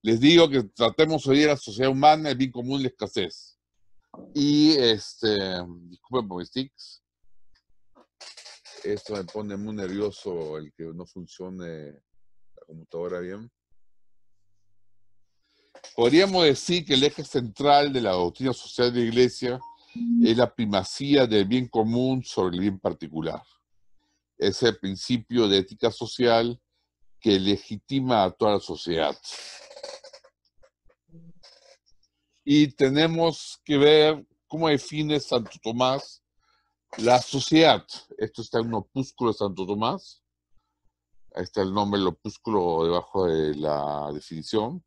Les digo que tratemos hoy día la sociedad humana, el bien común y la escasez. Y disculpen por mis tics. Esto me pone muy nervioso el que no funcione la computadora bien. Podríamos decir que el eje central de la doctrina social de la Iglesia es la primacía del bien común sobre el bien particular. Es el principio de ética social que legitima a toda la sociedad. Y tenemos que ver cómo define Santo Tomás la sociedad. Esto está en un opúsculo de Santo Tomás. Ahí está el nombre del opúsculo debajo de la definición.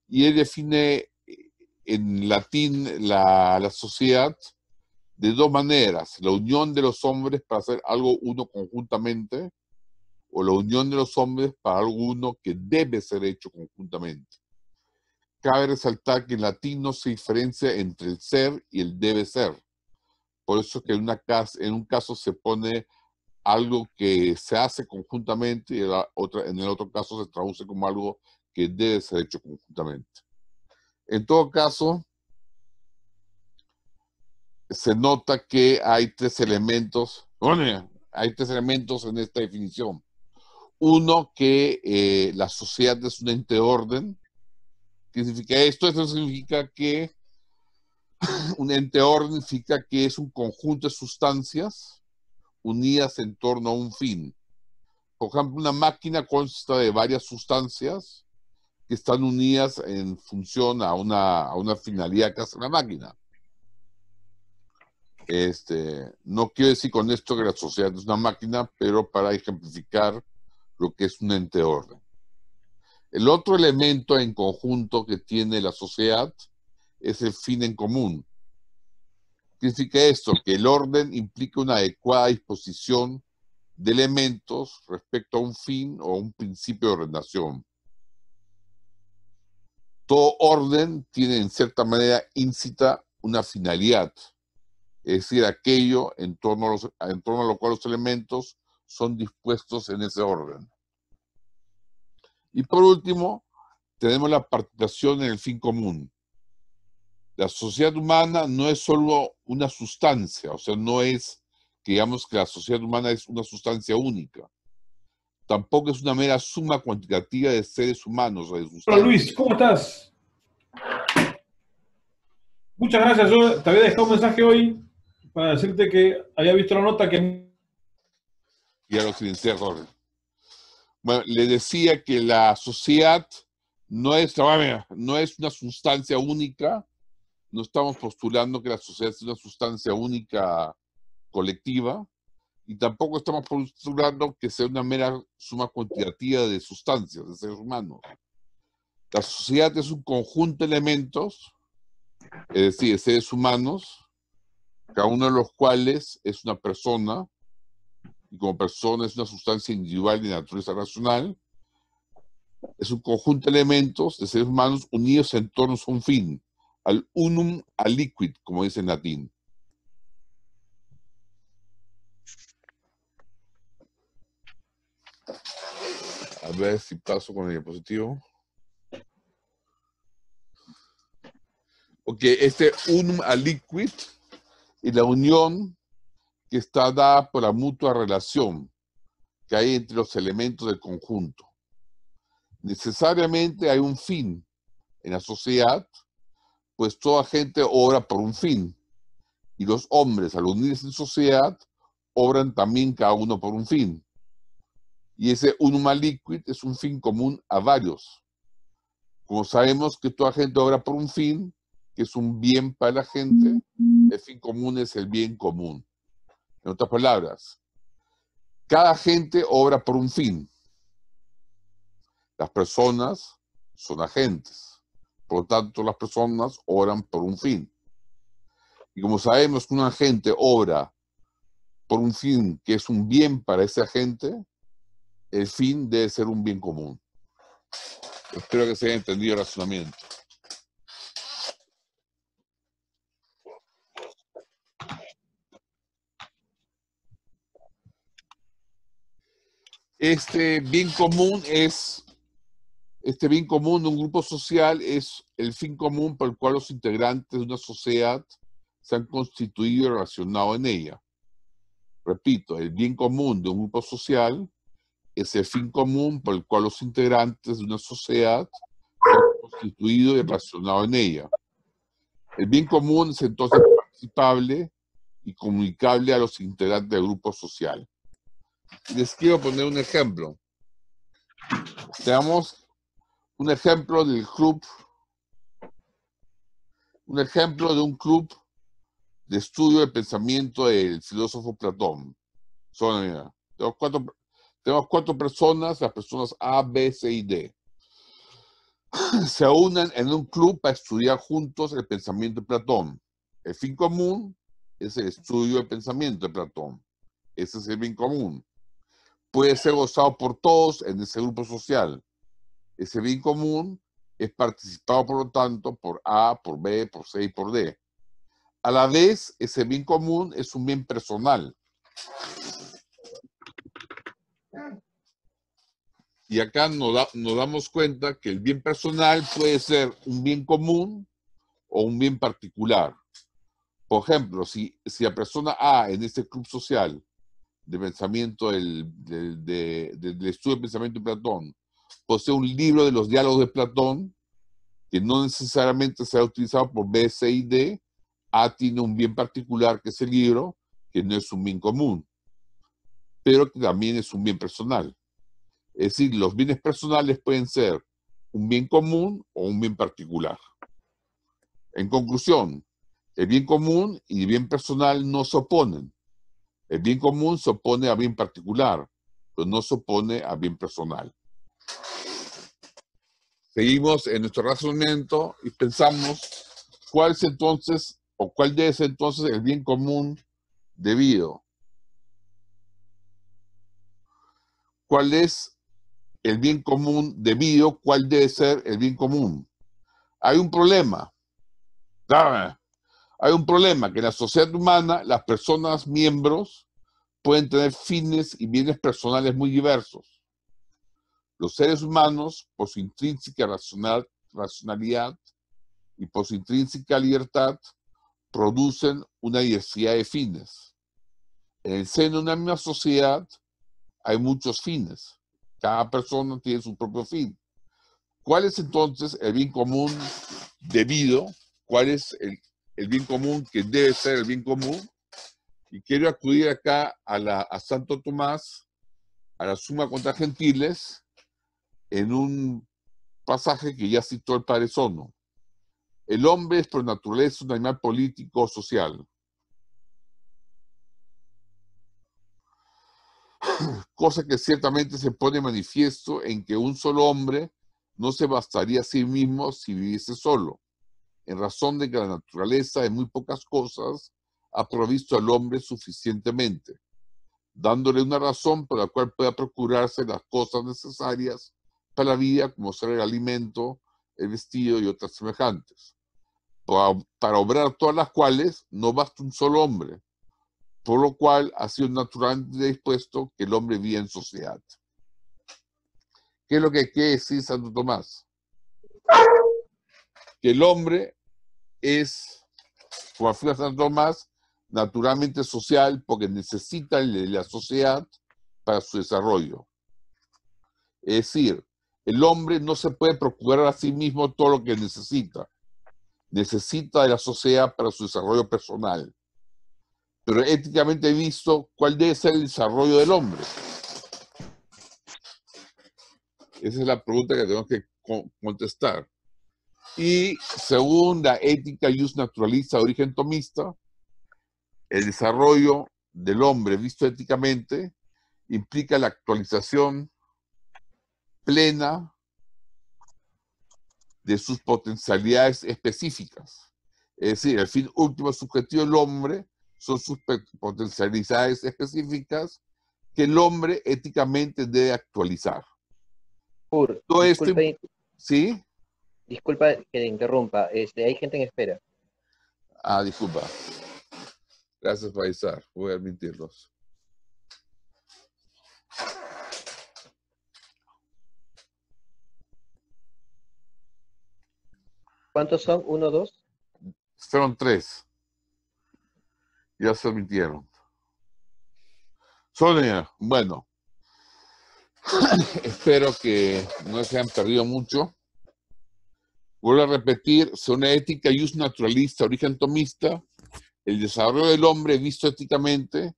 Y él define en latín la sociedad de dos maneras: la unión de los hombres para hacer algo uno conjuntamente, o la unión de los hombres para algo uno que debe ser hecho conjuntamente. Cabe resaltar que en latín no se diferencia entre el ser y el debe ser. Por eso que en un caso se pone algo que se hace conjuntamente y en el otro caso se traduce como algo que debe ser hecho conjuntamente. En todo caso, se nota que hay tres elementos en esta definición. Uno, que la sociedad es un ente de orden. ¿Qué significa esto? Esto significa que un ente de orden significa que es un conjunto de sustancias unidas en torno a un fin. Por ejemplo, una máquina consta de varias sustancias que están unidas en función a una finalidad que hace la máquina. No quiero decir con esto que la sociedad es una máquina, pero para ejemplificar lo que es un ente de orden. El otro elemento en conjunto que tiene la sociedad es el fin en común. ¿Qué significa esto? Que el orden implica una adecuada disposición de elementos respecto a un fin o un principio de ordenación. Todo orden tiene en cierta manera íncita una finalidad, es decir, aquello en torno a lo cual los elementos son dispuestos en ese orden. Y por último, tenemos la participación en el fin común. La sociedad humana no es solo una sustancia, o sea, no es que digamos que la sociedad humana es una sustancia única. Tampoco es una mera suma cuantitativa de seres humanos o de sustancias. Hola Luis, ¿cómo estás? Muchas gracias. Yo te había dejado un mensaje hoy para decirte que había visto la nota que... Ya lo silencié, Jorge. Bueno, le decía que la sociedad no es una sustancia única. No estamos postulando que la sociedad es una sustancia única colectiva, y tampoco estamos postulando que sea una mera suma cuantitativa de sustancias, de seres humanos. La sociedad es un conjunto de elementos, es decir, de seres humanos, cada uno de los cuales es una persona, y como persona es una sustancia individual de naturaleza racional. Es un conjunto de elementos de seres humanos unidos en torno a un fin, al unum aliquid, como dice en latín. A ver si paso con el diapositivo. Ok, este unum aliquid y la unión que está dada por la mutua relación que hay entre los elementos del conjunto. Necesariamente hay un fin en la sociedad, pues toda gente obra por un fin, y los hombres, al unirse en sociedad, obran también cada uno por un fin. Y ese unum aliquid es un fin común a varios. Como sabemos que toda gente obra por un fin, que es un bien para la gente, el fin común es el bien común. En otras palabras, cada gente obra por un fin. Las personas son agentes. Por lo tanto, las personas obran por un fin. Y como sabemos que un agente obra por un fin que es un bien para ese agente, el fin debe ser un bien común. Espero que se haya entendido el razonamiento. Este bien común es Este bien común de un grupo social es el fin común por el cual los integrantes de una sociedad se han constituido y relacionado en ella. Repito, el bien común de un grupo social es el fin común por el cual los integrantes de una sociedad se han constituido y relacionado en ella. El bien común es entonces participable y comunicable a los integrantes del grupo social. Les quiero poner un ejemplo. Veamos un ejemplo del club, un ejemplo de un club de estudio del pensamiento del filósofo Platón. Mira, tenemos cuatro personas, las personas A, B, C y D. Se unen en un club para estudiar juntos el pensamiento de Platón. El fin común es el estudio del pensamiento de Platón. Ese es el bien común. Puede ser gozado por todos en ese grupo social. Ese bien común es participado, por lo tanto, por A, por B, por C y por D. A la vez, ese bien común es un bien personal. Y acá nos damos cuenta que el bien personal puede ser un bien común o un bien particular. Por ejemplo, si la persona A en este club social de pensamiento del estudio del pensamiento de Platón posee un libro de los diálogos de Platón que no necesariamente será utilizado por B, C y D, A tiene un bien particular que es el libro, que no es un bien común, pero que también es un bien personal. Es decir, los bienes personales pueden ser un bien común o un bien particular. En conclusión, el bien común y el bien personal no se oponen. El bien común se opone a bien particular, pero no se opone a bien personal. Seguimos en nuestro razonamiento y pensamos cuál es entonces, o cuál debe ser entonces el bien común debido. ¿Cuál es el bien común debido? ¿Cuál debe ser el bien común? Hay un problema. Hay un problema, que en la sociedad humana las personas miembros pueden tener fines y bienes personales muy diversos. Los seres humanos, por su intrínseca racionalidad y por su intrínseca libertad, producen una diversidad de fines. En el seno de una misma sociedad hay muchos fines. Cada persona tiene su propio fin. ¿Cuál es entonces el bien común debido? ¿Cuál es el bien común que debe ser el bien común? Y quiero acudir acá a Santo Tomás, a la Suma contra Gentiles, en un pasaje que ya citó el padre Sono. El hombre es por naturaleza un animal político o social. Cosa que ciertamente se pone manifiesto en que un solo hombre no se bastaría a sí mismo si viviese solo, en razón de que la naturaleza de muy pocas cosas ha provisto al hombre suficientemente, dándole una razón por la cual pueda procurarse las cosas necesarias para la vida, como ser el alimento, el vestido y otras semejantes, para obrar todas las cuales no basta un solo hombre, por lo cual ha sido naturalmente dispuesto que el hombre viva en sociedad. ¿Qué es lo que quiere decir Santo Tomás? Que el hombre es, como afirma Santo Tomás, naturalmente social porque necesita de la sociedad para su desarrollo. Es decir, el hombre no se puede procurar a sí mismo todo lo que necesita. Necesita de la sociedad para su desarrollo personal. Pero éticamente visto, ¿cuál debe ser el desarrollo del hombre? Esa es la pregunta que tenemos que contestar. Y según la ética jus naturalista de origen tomista, el desarrollo del hombre visto éticamente implica la actualización plena de sus potencialidades específicas. Es decir, el fin último subjetivo del hombre son sus potencialidades específicas que el hombre éticamente debe actualizar. Todo Disculpe, esto, ¿sí? disculpa que te interrumpa. Hay gente en espera. Ah, disculpa. Gracias por avisar. Voy a admitirlos. ¿Cuántos son? ¿Uno, dos? Fueron 3. Ya se admitieron. Sonia, bueno, espero que no se hayan perdido mucho. Vuelvo a repetir, según una ética jus naturalista, origen tomista, el desarrollo del hombre visto éticamente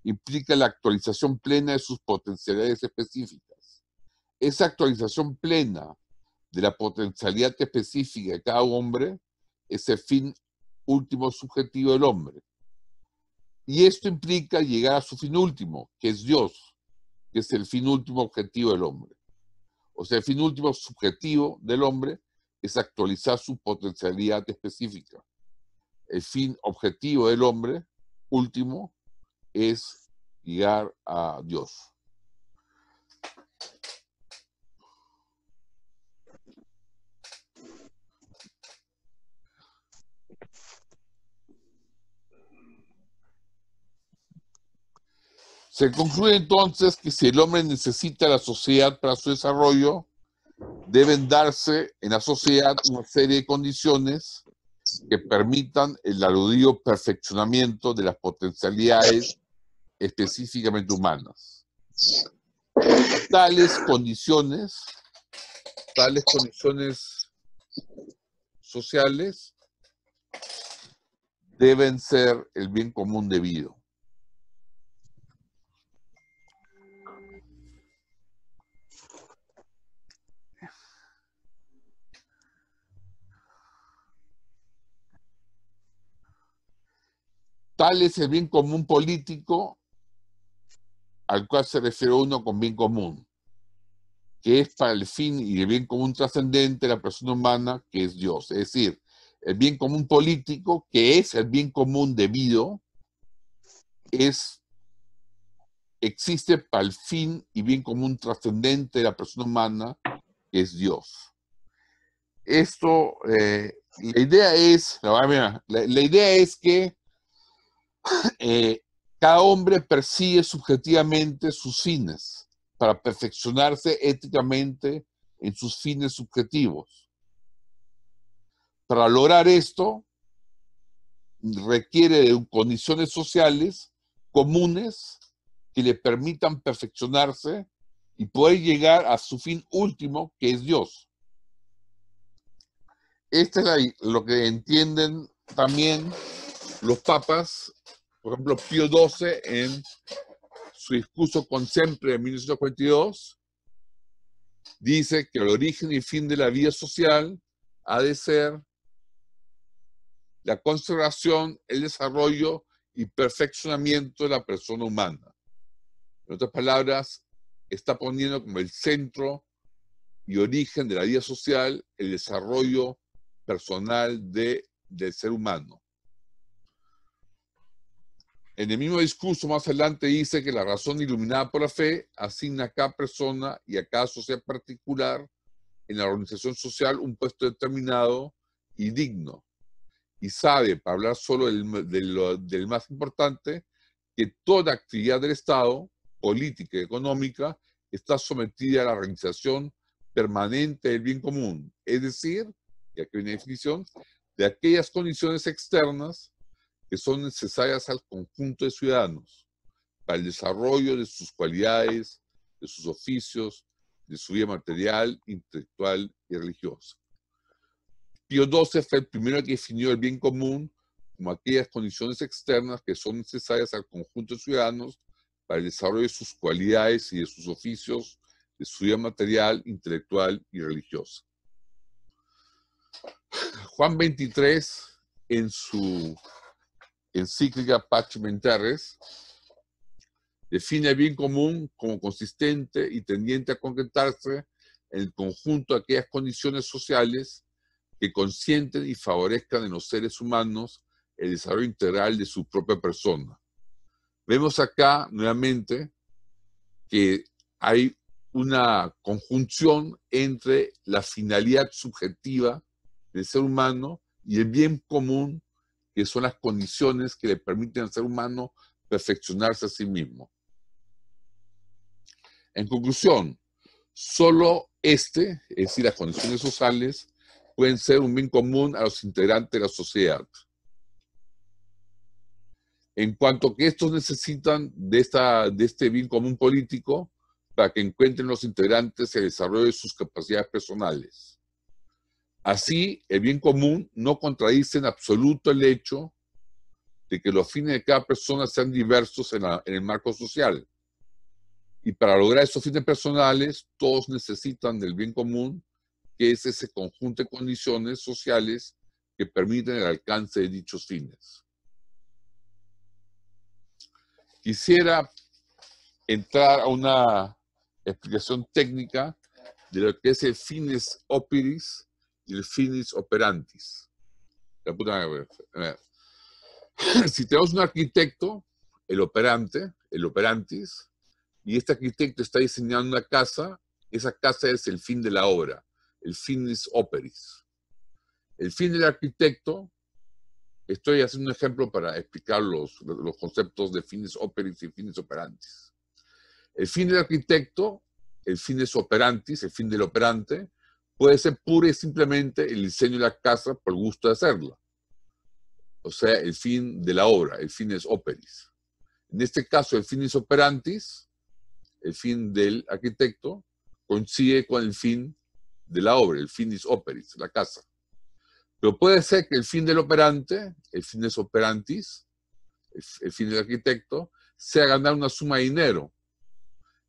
implica la actualización plena de sus potencialidades específicas. Esa actualización plena de la potencialidad específica de cada hombre es el fin último subjetivo del hombre. Y esto implica llegar a su fin último, que es Dios, que es el fin último objetivo del hombre. O sea, el fin último subjetivo del hombre es actualizar su potencialidad específica. El fin objetivo del hombre último es llegar a Dios. Se concluye entonces que si el hombre necesita la sociedad para su desarrollo, deben darse en la sociedad una serie de condiciones que permitan el aludido perfeccionamiento de las potencialidades específicamente humanas. Tales condiciones sociales deben ser el bien común debido. Tal es el bien común político al cual se refiere uno con bien común, que es para el fin y el bien común trascendente de la persona humana, que es Dios. Es decir, el bien común político, que es el bien común debido, existe para el fin y bien común trascendente de la persona humana, que es Dios. Esto, la idea es que cada hombre persigue subjetivamente sus fines para perfeccionarse éticamente en sus fines subjetivos. Para lograr esto, requiere de condiciones sociales comunes que le permitan perfeccionarse y poder llegar a su fin último, que es Dios. Esto es lo que entienden también los papas. Por ejemplo, Pío XII, en su discurso Consempre de 1942, dice que el origen y fin de la vida social ha de ser la conservación, el desarrollo y perfeccionamiento de la persona humana. En otras palabras, está poniendo como el centro y origen de la vida social el desarrollo personal del ser humano. En el mismo discurso más adelante dice que la razón iluminada por la fe asigna a cada persona y a cada sociedad particular en la organización social un puesto determinado y digno. Y sabe, para hablar solo del más importante, que toda actividad del Estado, política y económica, está sometida a la realización permanente del bien común. Es decir, y aquí hay una definición, de aquellas condiciones externas que son necesarias al conjunto de ciudadanos para el desarrollo de sus cualidades, de sus oficios, de su vida material, intelectual y religiosa. Pío XII fue el primero que definió el bien común como aquellas condiciones externas que son necesarias al conjunto de ciudadanos para el desarrollo de sus cualidades y de sus oficios, de su vida material, intelectual y religiosa. Juan XXIII, en su encíclica Pacem Terris, define el bien común como consistente y tendiente a concretarse en el conjunto de aquellas condiciones sociales que consienten y favorezcan en los seres humanos el desarrollo integral de su propia persona. Vemos acá nuevamente que hay una conjunción entre la finalidad subjetiva del ser humano y el bien común, que son las condiciones que le permiten al ser humano perfeccionarse a sí mismo. En conclusión, solo es decir, las condiciones sociales, pueden ser un bien común a los integrantes de la sociedad. En cuanto a que estos necesitan de este bien común político para que encuentren los integrantes el desarrollo de sus capacidades personales. Así, el bien común no contradice en absoluto el hecho de que los fines de cada persona sean diversos en el marco social. Y para lograr esos fines personales, todos necesitan del bien común, que es ese conjunto de condiciones sociales que permiten el alcance de dichos fines. Quisiera entrar a una explicación técnica de lo que es el finis operis y el finis operantis. Si tenemos un arquitecto, el operantis, y este arquitecto está diseñando una casa, esa casa es el fin de la obra, el finis operis. El fin del arquitecto, estoy haciendo un ejemplo para explicar los conceptos de finis operis y finis operantis. El fin del arquitecto, el finis operantis, el fin del operante, puede ser pura y simplemente el diseño de la casa por el gusto de hacerla. O sea, el fin de la obra, el finis operis. En este caso, el finis operantis, el fin del arquitecto, coincide con el fin de la obra, el finis operis, la casa. Pero puede ser que el fin del operante, el finis operantis, el fin del arquitecto, sea ganar una suma de dinero.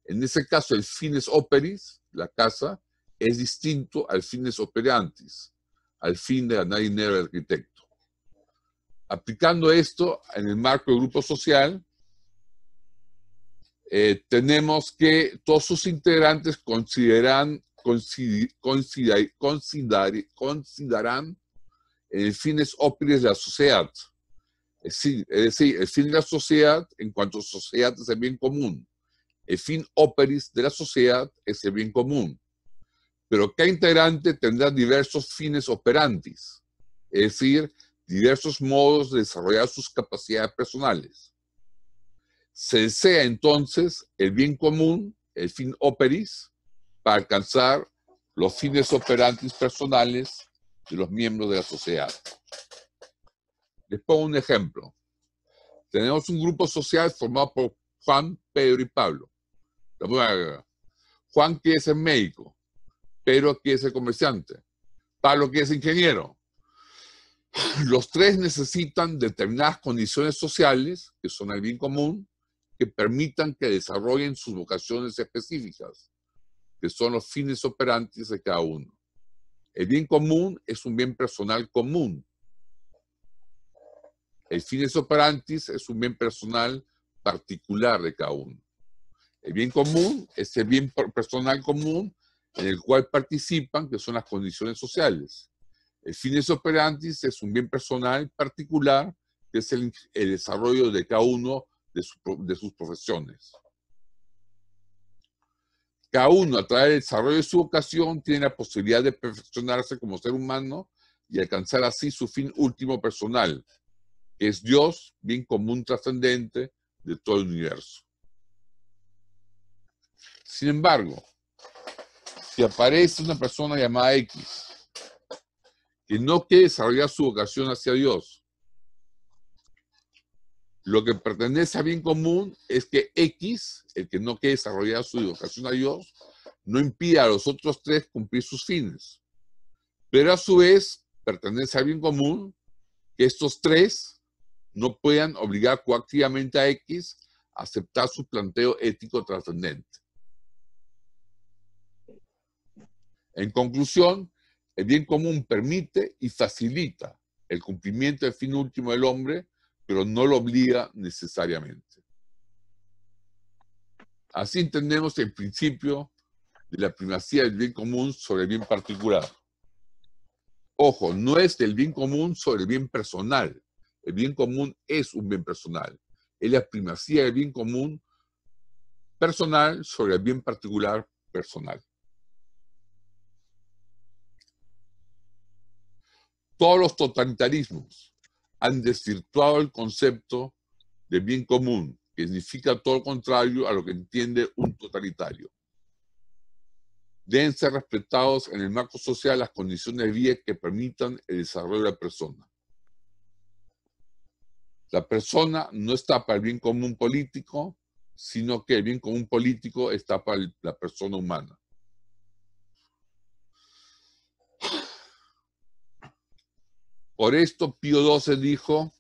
En ese caso, el finis operis, la casa, es distinto al finis operantis, al fin de ganar dinero del arquitecto. Aplicando esto en el marco del grupo social, tenemos que todos sus integrantes considerarán el fines operis de la sociedad. Es decir, el fin de la sociedad en cuanto a sociedad es el bien común. El fin operis de la sociedad es el bien común. Pero cada integrante tendrá diversos fines operantis, es decir, diversos modos de desarrollar sus capacidades personales. Se desea entonces el bien común, el fin operis, para alcanzar los fines operantis personales de los miembros de la sociedad. Les pongo un ejemplo. Tenemos un grupo social formado por Juan, Pedro y Pablo. Juan quiere ser médico, Pedro quiere ser comerciante, Pablo quiere ser ingeniero. Los tres necesitan determinadas condiciones sociales, que son el bien común, que permitan que desarrollen sus vocaciones específicas, que son los fines operantes de cada uno. El bien común es un bien personal común. El fines operantis es un bien personal particular de cada uno. El bien común es el bien personal común en el cual participan, que son las condiciones sociales. El fines operantis es un bien personal particular, que es el desarrollo de cada uno de sus profesiones. Cada uno, a través del desarrollo de su vocación, tiene la posibilidad de perfeccionarse como ser humano y alcanzar así su fin último personal, que es Dios, bien común trascendente de todo el universo. Sin embargo, si aparece una persona llamada X, que no quiere desarrollar su vocación hacia Dios, lo que pertenece a bien común es que X, el que no quiere desarrollar su vocación a Dios, no impide a los otros tres cumplir sus fines. Pero a su vez, pertenece al bien común que estos tres no puedan obligar coactivamente a X a aceptar su planteo ético trascendente. En conclusión, el bien común permite y facilita el cumplimiento del fin último del hombre, pero no lo obliga necesariamente. Así entendemos el principio de la primacía del bien común sobre el bien particular. Ojo, no es del bien común sobre el bien personal. El bien común es un bien personal. Es la primacía del bien común personal sobre el bien particular personal. Todos los totalitarismos han desvirtuado el concepto de bien común, que significa todo lo contrario a lo que entiende un totalitario. deben ser respetados en el marco social las condiciones de vida que permitan el desarrollo de la persona. La persona no está para el bien común político, sino que el bien común político está para la persona humana. Por esto, Pío XII dijo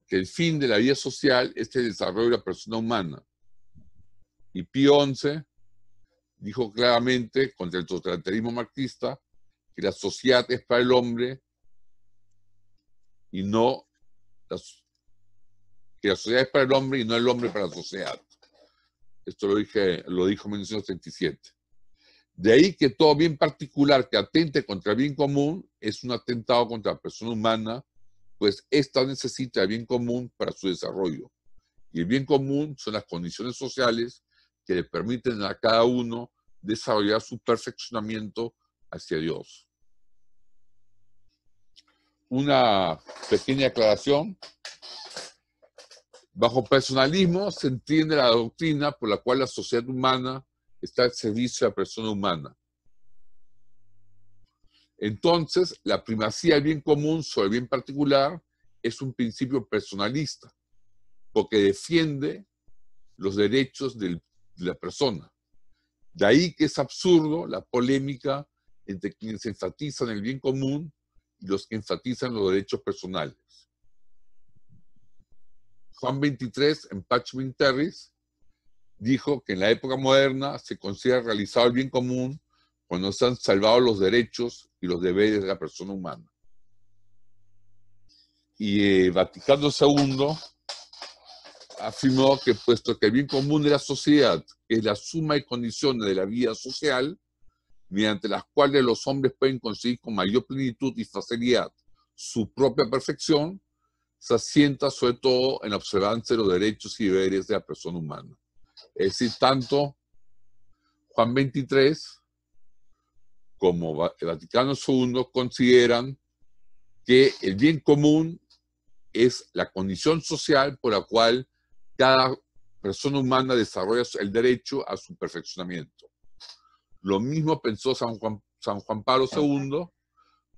que el fin de la vida social es el desarrollo de la persona humana. Y Pío XI dijo claramente, contra el totalitarismo marxista, que la sociedad es para el hombre y no que la sociedad es para el hombre y no el hombre para la sociedad. Esto lo dijo en 1937. De ahí que todo bien particular que atente contra el bien común es un atentado contra la persona humana, pues ésta necesita el bien común para su desarrollo. Y el bien común son las condiciones sociales que le permiten a cada uno desarrollar su perfeccionamiento hacia Dios. Una pequeña aclaración. Bajo personalismo se entiende la doctrina por la cual la sociedad humana está al servicio de la persona humana. Entonces, la primacía del bien común sobre el bien particular es un principio personalista, porque defiende los derechos de la persona. De ahí que es absurdo la polémica entre quienes enfatizan el bien común y los que enfatizan los derechos personales. Juan XXIII, en Pacem Terris, dijo que en la época moderna se considera realizado el bien común cuando se han salvado los derechos y los deberes de la persona humana. Y Vaticano II afirmó que puesto que el bien común de la sociedad es la suma de condiciones de la vida social, mediante las cuales los hombres pueden conseguir con mayor plenitud y facilidad su propia perfección, se asienta sobre todo en la observancia de los derechos y deberes de la persona humana. Es decir, tanto Juan XXIII como Vaticano II consideran que el bien común es la condición social por la cual cada persona humana desarrolla el derecho a su perfeccionamiento. Lo mismo pensó San Juan Pablo II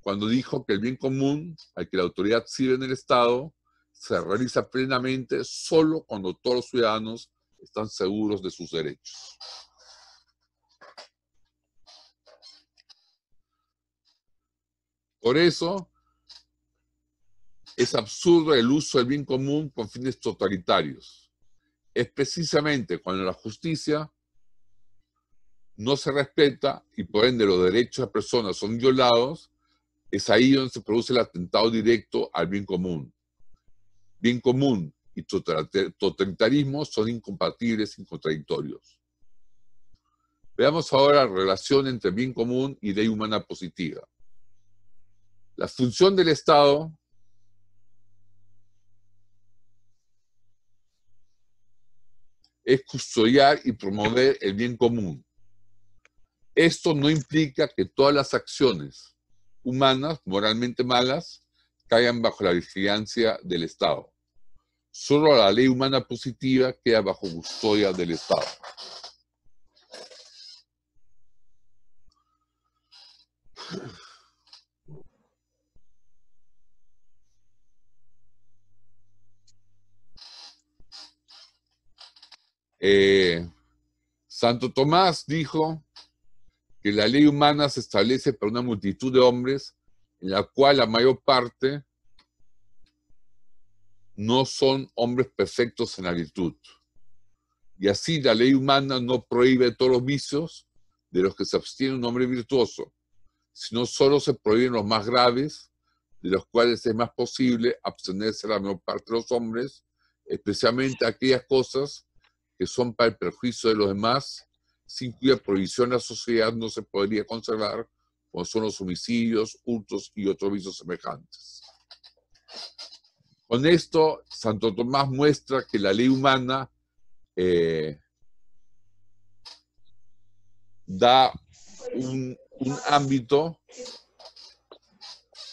cuando dijo que el bien común al que la autoridad sirve en el Estado se realiza plenamente solo cuando todos los ciudadanos están seguros de sus derechos. Por eso es absurdo el uso del bien común con fines totalitarios. Es precisamente cuando la justicia no se respeta y por ende los derechos de las personas son violados, es ahí donde se produce el atentado directo al bien común. Bien común y totalitarismo son incompatibles y contradictorios. Veamos ahora la relación entre bien común y ley humana positiva. La función del Estado es custodiar y promover el bien común. Esto no implica que todas las acciones humanas, moralmente malas, caigan bajo la vigilancia del Estado. Solo la ley humana positiva queda bajo custodia del Estado. Santo Tomás dijo que la ley humana se establece para una multitud de hombres en la cual la mayor parte no son hombres perfectos en la virtud. Y así la ley humana no prohíbe todos los vicios de los que se abstiene un hombre virtuoso, sino solo se prohíben los más graves, de los cuales es más posible abstenerse la mayor parte de los hombres, especialmente aquellas cosas que son para el perjuicio de los demás, sin cuya prohibición la sociedad no se podría conservar, como son los homicidios, hurtos y otros vicios semejantes. Con esto, Santo Tomás muestra que la ley humana da un ámbito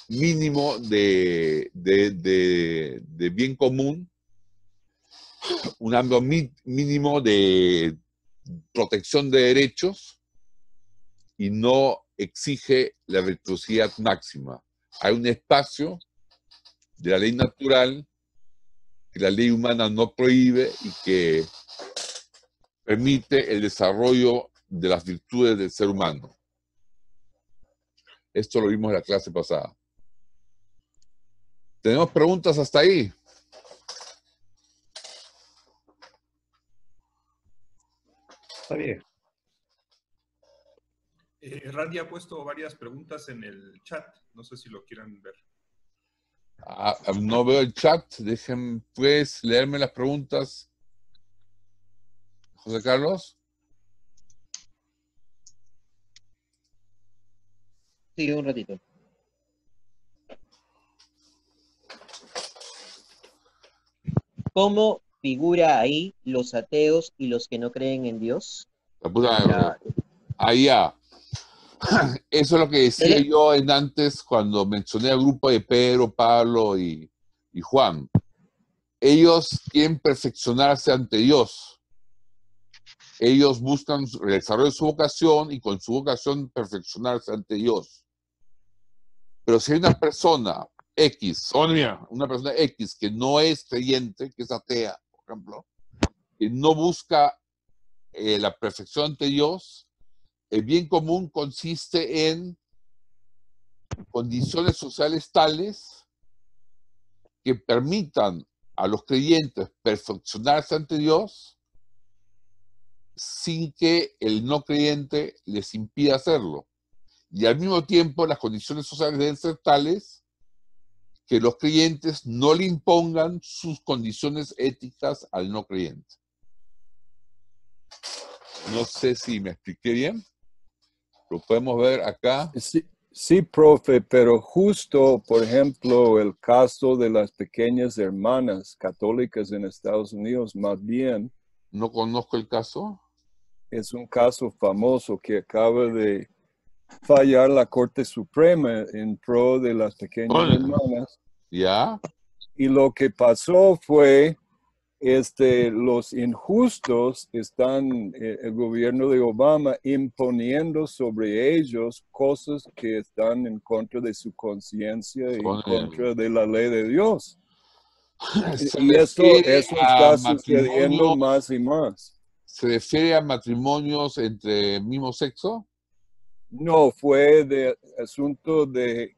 mínimo de bien común, un ámbito mínimo de protección de derechos y no exige la virtuosidad máxima. Hay un espacio de la ley natural que la ley humana no prohíbe y que permite el desarrollo de las virtudes del ser humano. Esto lo vimos en la clase pasada. ¿Tenemos preguntas hasta ahí? Está bien. Randy ha puesto varias preguntas en el chat. No sé si lo quieran ver. No veo el chat. Dejen, pues, leerme las preguntas. José Carlos. Sí, un ratito. ¿Cómo figura ahí los ateos y los que no creen en Dios? La puta madre. Allá. Eso es lo que decía yo en antes cuando mencioné al grupo de Pedro, Pablo y Juan. Ellos quieren perfeccionarse ante Dios. Ellos buscan el desarrollo de su vocación y con su vocación perfeccionarse ante Dios. Pero si hay una persona X, una persona X que no es creyente, que es atea, por ejemplo, que no busca la perfección ante Dios, el bien común consiste en condiciones sociales tales que permitan a los creyentes perfeccionarse ante Dios sin que el no creyente les impida hacerlo. Y al mismo tiempo las condiciones sociales deben ser tales que los creyentes no le impongan sus condiciones éticas al no creyente. No sé si me expliqué bien. Lo podemos ver acá. Sí, profe, pero justo, por ejemplo, el caso de las pequeñas hermanas católicas en Estados Unidos, más bien, No conozco el caso. es un caso famoso que acaba de fallar la Corte Suprema en pro de las pequeñas hermanas. ¿Ya? Y lo que pasó fue, los injustos están, el gobierno de Obama imponiendo sobre ellos cosas que están en contra de su conciencia y en contra de la ley de Dios. Y eso está sucediendo más y más. ¿Se refiere a matrimonios entre mismo sexo? No, fue de asunto de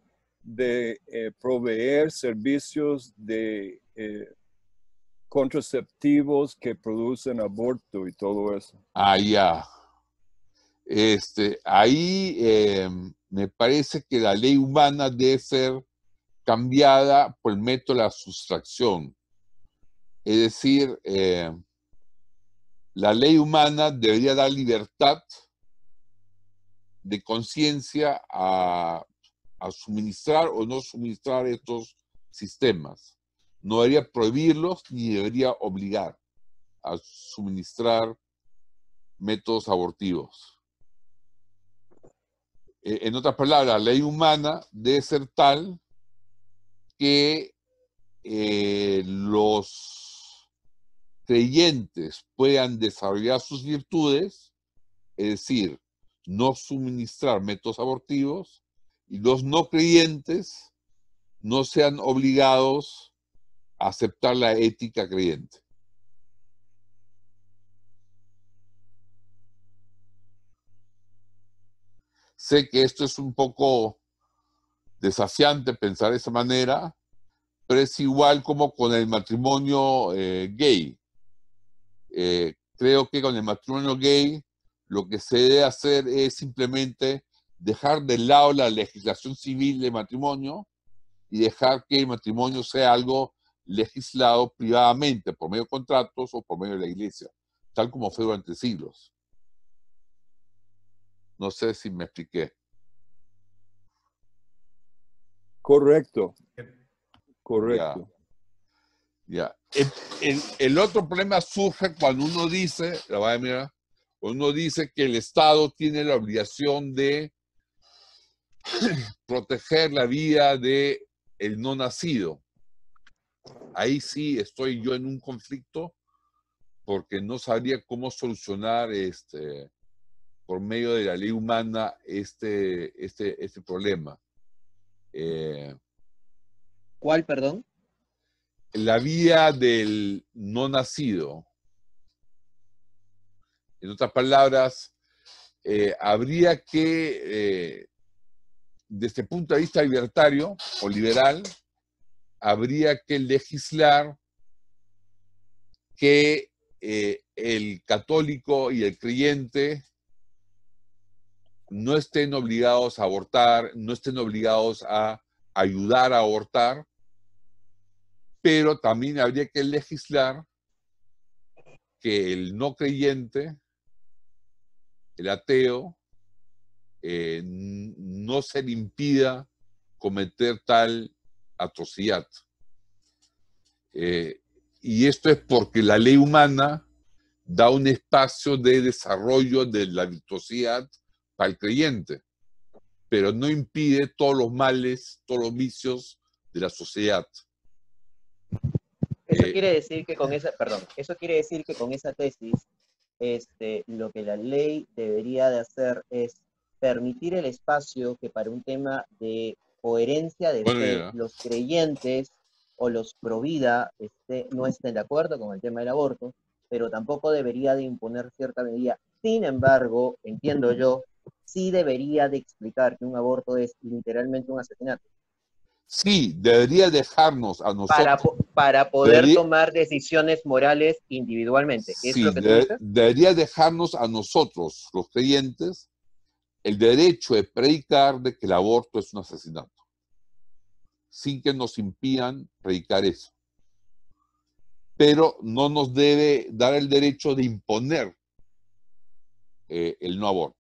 proveer servicios de contraceptivos que producen aborto y todo eso. Ah, ya. Ahí me parece que la ley humana debe ser cambiada por el método de la sustracción. Es decir, la ley humana debería dar libertad de conciencia a suministrar o no suministrar estos sistemas. No debería prohibirlos ni debería obligar a suministrar métodos abortivos. En otras palabras, la ley humana debe ser tal que los creyentes puedan desarrollar sus virtudes, es decir, no suministrar métodos abortivos, y los no creyentes no sean obligados a aceptar la ética creyente. Sé que esto es un poco desafiante pensar de esa manera, pero es igual como con el matrimonio gay. Creo que con el matrimonio gay lo que se debe hacer es simplemente dejar de lado la legislación civil de matrimonio y dejar que el matrimonio sea algo legislado privadamente, por medio de contratos o por medio de la iglesia, tal como fue durante siglos. No sé si me expliqué. Correcto. Correcto. Ya. El otro problema surge cuando uno dice, uno dice que el Estado tiene la obligación de proteger la vida del no nacido. Ahí sí estoy yo en un conflicto, porque no sabría cómo solucionar por medio de la ley humana este problema. ¿Cuál, perdón? La vida del no nacido. En otras palabras, habría que, desde el punto de vista libertario o liberal, habría que legislar que el católico y el creyente no estén obligados a abortar, no estén obligados a ayudar a abortar, pero también habría que legislar que el no creyente, el ateo, no se le impida cometer tal atrocidad. Y esto es porque la ley humana da un espacio de desarrollo de la virtuosidad para el creyente, pero no impide todos los males, todos los vicios de la sociedad. Eso quiere decir que con esa, perdón, eso quiere decir que con esa tesis, lo que la ley debería de hacer es permitir el espacio que para un tema de coherencia de fe, los creyentes o los pro vida no estén de acuerdo con el tema del aborto, pero tampoco debería de imponer cierta medida. Sin embargo, entiendo yo, sí debería de explicar que un aborto es literalmente un asesinato. Sí, debería dejarnos a nosotros... Para poder tomar decisiones morales individualmente. ¿Es sí, lo que tú dices? Debería dejarnos a nosotros, los creyentes, el derecho de predicar de que el aborto es un asesinato, sin que nos impidan predicar eso. Pero no nos debe dar el derecho de imponer el no aborto.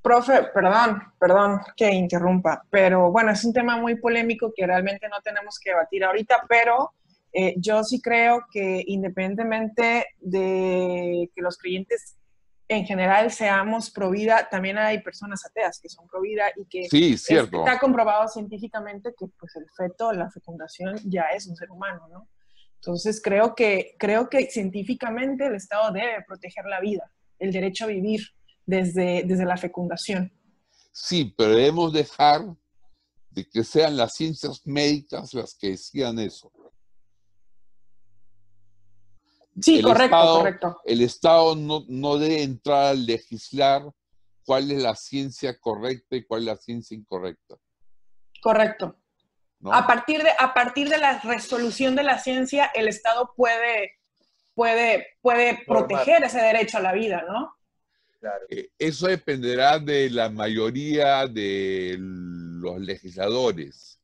Profe, perdón que interrumpa, pero bueno, es un tema muy polémico que realmente no tenemos que debatir ahorita, pero yo sí creo que independientemente de que los creyentes en general seamos pro vida, también hay personas ateas que son pro vida y que sí, cierto. Está comprobado científicamente que pues, el feto, la fecundación ya es un ser humano, ¿no? Entonces creo que científicamente el Estado debe proteger la vida, el derecho a vivir desde la fecundación. Sí, pero debemos dejar de que sean las ciencias médicas las que decidan eso. Sí, correcto. El Estado no debe entrar a legislar cuál es la ciencia correcta y cuál es la ciencia incorrecta. Correcto. ¿No? A partir de la resolución de la ciencia, el Estado puede proteger ese derecho a la vida, ¿no? Claro. Eso dependerá de la mayoría de los legisladores.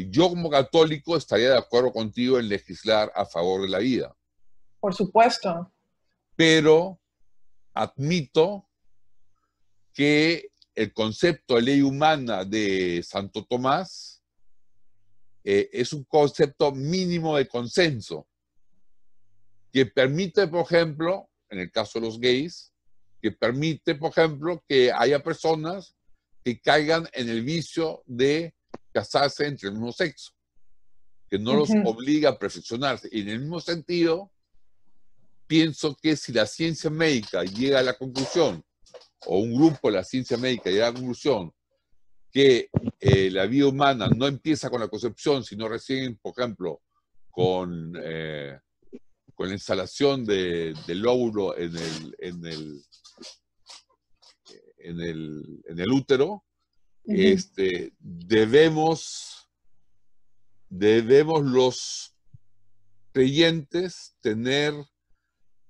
Yo como católico estaría de acuerdo contigo en legislar a favor de la vida. Por supuesto. Pero admito que el concepto de ley humana de Santo Tomás es un concepto mínimo de consenso que permite, por ejemplo, en el caso de los gays, que permite, por ejemplo, que haya personas que caigan en el vicio de casarse entre el mismo sexo, que no los obliga a perfeccionarse. Y en el mismo sentido, pienso que si la ciencia médica llega a la conclusión, o un grupo de la ciencia médica llega a la conclusión, que la vida humana no empieza con la concepción, sino recién, por ejemplo, con la instalación del óvulo en el útero, debemos los creyentes tener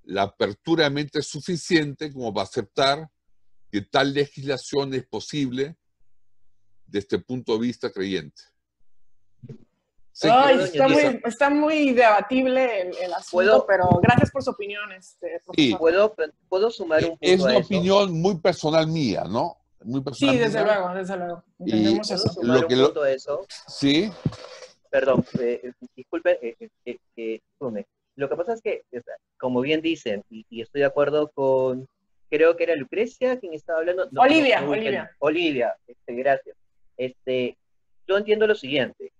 la apertura de mente suficiente como para aceptar que tal legislación es posible desde el punto de vista creyente. Ay, está muy debatible el asunto, pero gracias por su opinión, profesor. Sí, ¿Puedo sumar un punto es una a eso? opinión muy personal mía, ¿no? Muy personal sí, desde mía. luego. Entendemos eso. ¿Puedo sumar un punto a eso? Sí. Perdón, disculpen que sume. Lo que pasa es que, como bien dicen, y estoy de acuerdo con, creo que era Lucrecia quien estaba hablando. No, Olivia, gracias. Yo entiendo lo siguiente.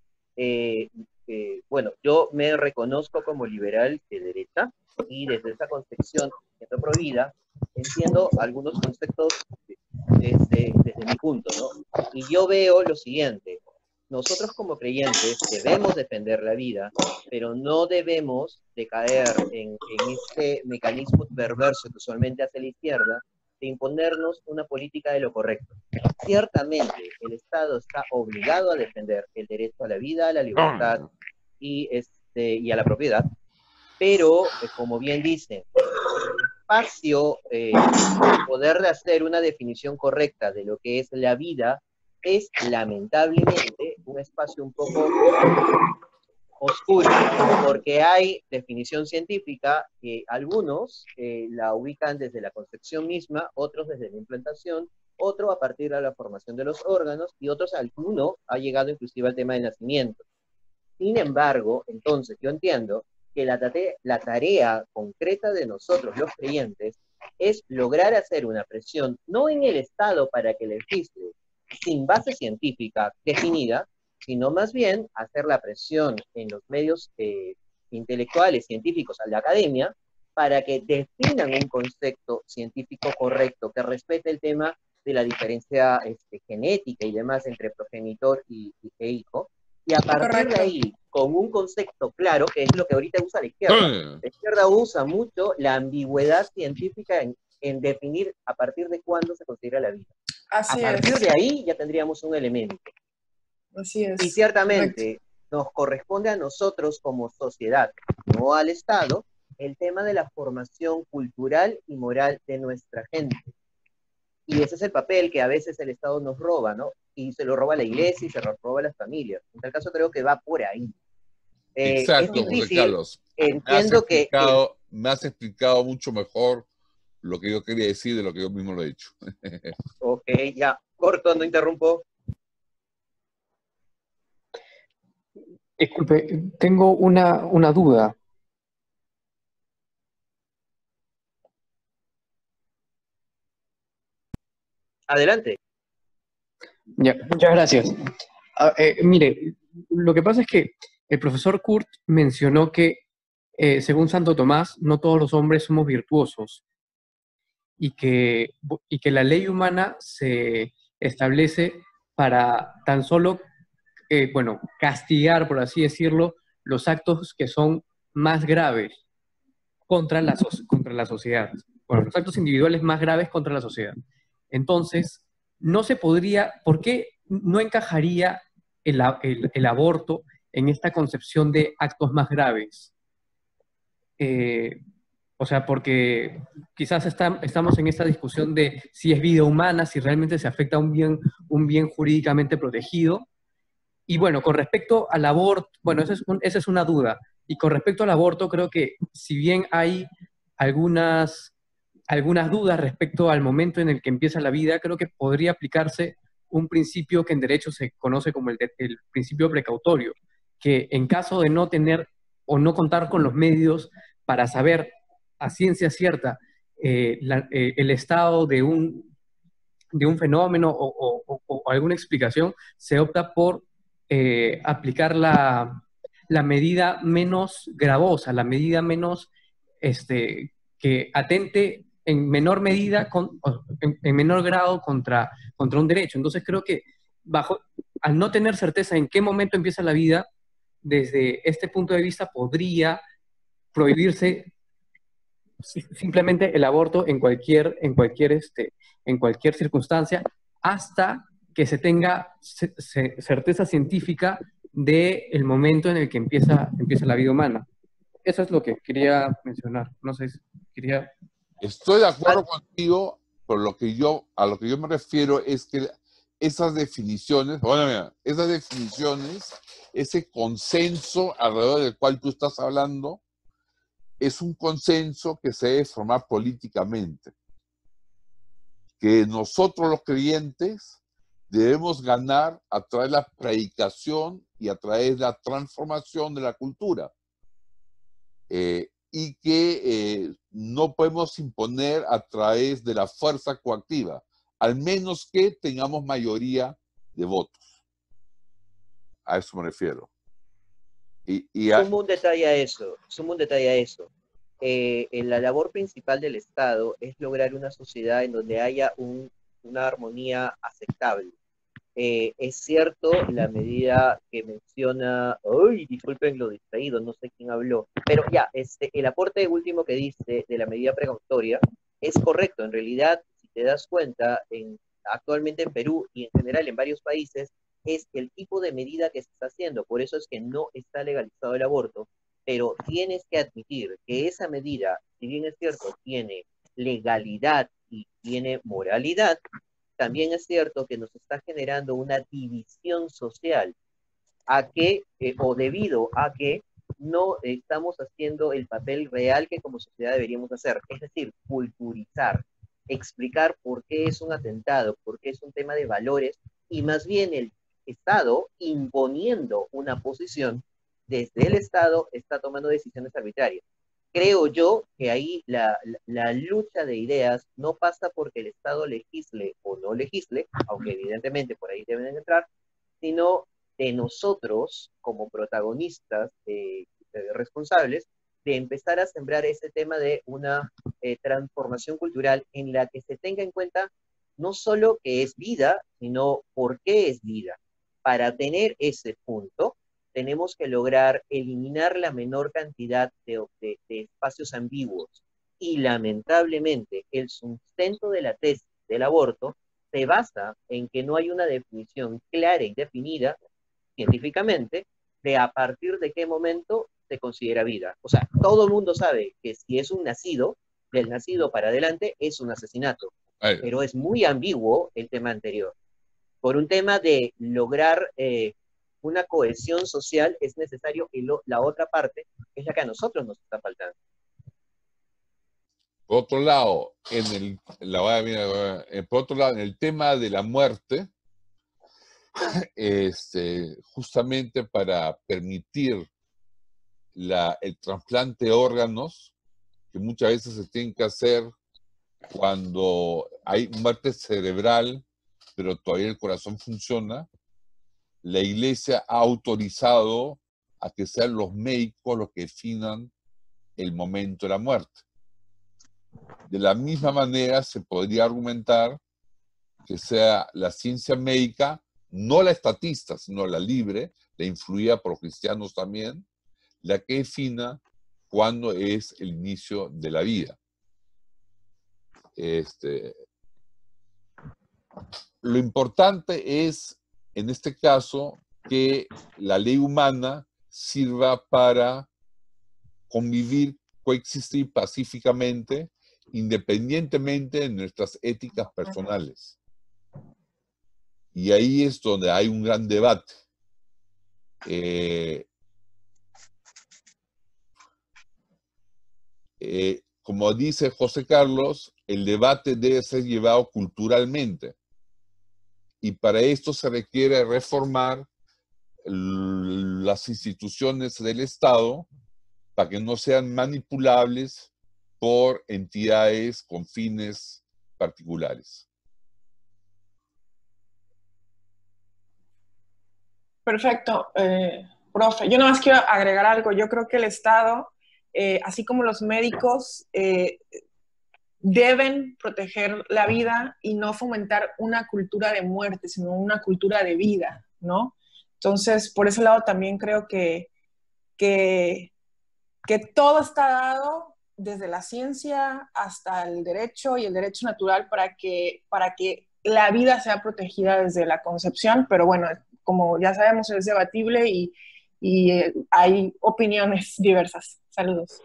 que, bueno, yo me reconozco como liberal de derecha y desde esa concepción, siendo pro vida, entiendo algunos conceptos desde mi punto, ¿no? Y yo veo lo siguiente, nosotros como creyentes debemos defender la vida, pero no debemos de caer en este mecanismo perverso que usualmente hace la izquierda, de imponernos una política de lo correcto. Ciertamente, el Estado está obligado a defender el derecho a la vida, a la libertad y a la propiedad, pero, como bien dicen, espacio, poder de hacer una definición correcta de lo que es la vida es lamentablemente un espacio un poco oscuro, porque hay definición científica que algunos la ubican desde la concepción misma, otros desde la implantación, otro a partir de la formación de los órganos y otros, alguno ha llegado inclusive al tema del nacimiento. Sin embargo, entonces yo entiendo que la tarea concreta de nosotros los creyentes es lograr hacer una presión, no en el Estado para que legisle sin base científica definida, sino más bien hacer la presión en los medios intelectuales, científicos, a la academia, para que definan un concepto científico correcto, que respete el tema de la diferencia genética y demás entre progenitor e hijo, y a partir de ahí, con un concepto claro, que es lo que ahorita usa la izquierda. La izquierda usa mucho la ambigüedad científica en definir a partir de cuándo se considera la vida. Así a partir de ahí ya tendríamos un elemento. Así es. Y ciertamente nos corresponde a nosotros como sociedad, no al Estado, el tema de la formación cultural y moral de nuestra gente. Y ese es el papel que a veces el Estado nos roba, ¿no? Y se lo roba la iglesia y se lo roba a las familias. En tal caso creo que va por ahí. Exacto, es difícil, José Carlos. Entiendo me has explicado mucho mejor lo que yo quería decir de lo que yo mismo lo he hecho. Ok, ya, corto, no interrumpo. Disculpe, tengo una duda. Adelante. Ya, muchas gracias. Mire, lo que pasa es que el profesor Kurt mencionó que, según Santo Tomás, no todos los hombres somos virtuosos y que la ley humana se establece para tan solo, castigar, por así decirlo, los actos que son más graves contra la sociedad. Bueno, los actos individuales más graves contra la sociedad. Entonces, no se podría, ¿por qué no encajaría el aborto en esta concepción de actos más graves? O sea, porque quizás estamos en esta discusión de si es vida humana, si realmente se afecta a un bien jurídicamente protegido. Y bueno, con respecto al aborto, bueno, esa es una duda. Y con respecto al aborto, creo que si bien hay algunas dudas respecto al momento en el que empieza la vida, creo que podría aplicarse un principio que en derecho se conoce como el principio precautorio, que en caso de no tener o no contar con los medios para saber a ciencia cierta el estado de un fenómeno o alguna explicación, se opta por aplicar la medida menos gravosa, la medida menos que atente en menor medida, en menor grado contra un derecho. Entonces creo que al no tener certeza en qué momento empieza la vida, desde este punto de vista podría prohibirse simplemente el aborto en cualquier circunstancia, hasta que se tenga certeza científica del momento en el que empieza la vida humana. Eso es lo que quería mencionar. No sé si quería... Estoy de acuerdo contigo, pero a lo que yo me refiero es que esas definiciones, ese consenso alrededor del cual tú estás hablando, es un consenso que se debe formar políticamente. Que nosotros los creyentes debemos ganar a través de la predicación y a través de la transformación de la cultura. Y que no podemos imponer a través de la fuerza coactiva, al menos que tengamos mayoría de votos. A eso me refiero. Sumo un detalle a eso, la labor principal del Estado es lograr una sociedad en donde haya una armonía aceptable. Es cierto la medida que menciona, ¡ay, disculpen lo distraído, no sé quién habló! Pero ya, el aporte último que dice de la medida precautoria es correcto. En realidad, si te das cuenta, actualmente en Perú y en general en varios países, es el tipo de medida que se está haciendo. Por eso es que no está legalizado el aborto, pero tienes que admitir que esa medida, si bien es cierto, tiene legalidad y tiene moralidad, también es cierto que nos está generando una división social o debido a que no estamos haciendo el papel real que como sociedad deberíamos hacer, es decir, culturizar, explicar por qué es un atentado, por qué es un tema de valores, y más bien el Estado imponiendo una posición, desde el Estado está tomando decisiones arbitrarias. Creo yo que ahí la lucha de ideas no pasa porque el Estado legisle o no legisle, aunque evidentemente por ahí deben entrar, sino de nosotros como protagonistas responsables de empezar a sembrar ese tema de una transformación cultural en la que se tenga en cuenta no solo que es vida, sino por qué es vida. Para tener ese punto, tenemos que lograr eliminar la menor cantidad de espacios ambiguos. Y lamentablemente, el sustento de la tesis del aborto se basa en que no hay una definición clara y definida científicamente de a partir de qué momento se considera vida. O sea, todo el mundo sabe que si es un nacido, del nacido para adelante es un asesinato. Pero es muy ambiguo el tema anterior. Por un tema de lograr una cohesión social es necesario la otra parte, que es la que a nosotros nos está faltando. Por otro lado, en el tema de la muerte, justamente para permitir el trasplante de órganos, que muchas veces se tienen que hacer cuando hay muerte cerebral, pero todavía el corazón funciona, la Iglesia ha autorizado a que sean los médicos los que definan el momento de la muerte. De la misma manera se podría argumentar que sea la ciencia médica, no la estatista, sino la libre, la influida por cristianos también, la que defina cuándo es el inicio de la vida. Lo importante es, en este caso, que la ley humana sirva para convivir, coexistir pacíficamente, independientemente de nuestras éticas personales. Y ahí es donde hay un gran debate. Como dice José Carlos, el debate debe ser llevado culturalmente. Y para esto se requiere reformar las instituciones del Estado para que no sean manipulables por entidades con fines particulares. Perfecto, profe. Yo nada más quiero agregar algo. Yo creo que el Estado, así como los médicos, deben proteger la vida y no fomentar una cultura de muerte, sino una cultura de vida, ¿no? Entonces, por ese lado también creo que todo está dado desde la ciencia hasta el derecho y el derecho natural para que la vida sea protegida desde la concepción, pero bueno, como ya sabemos, es debatible y hay opiniones diversas. Saludos.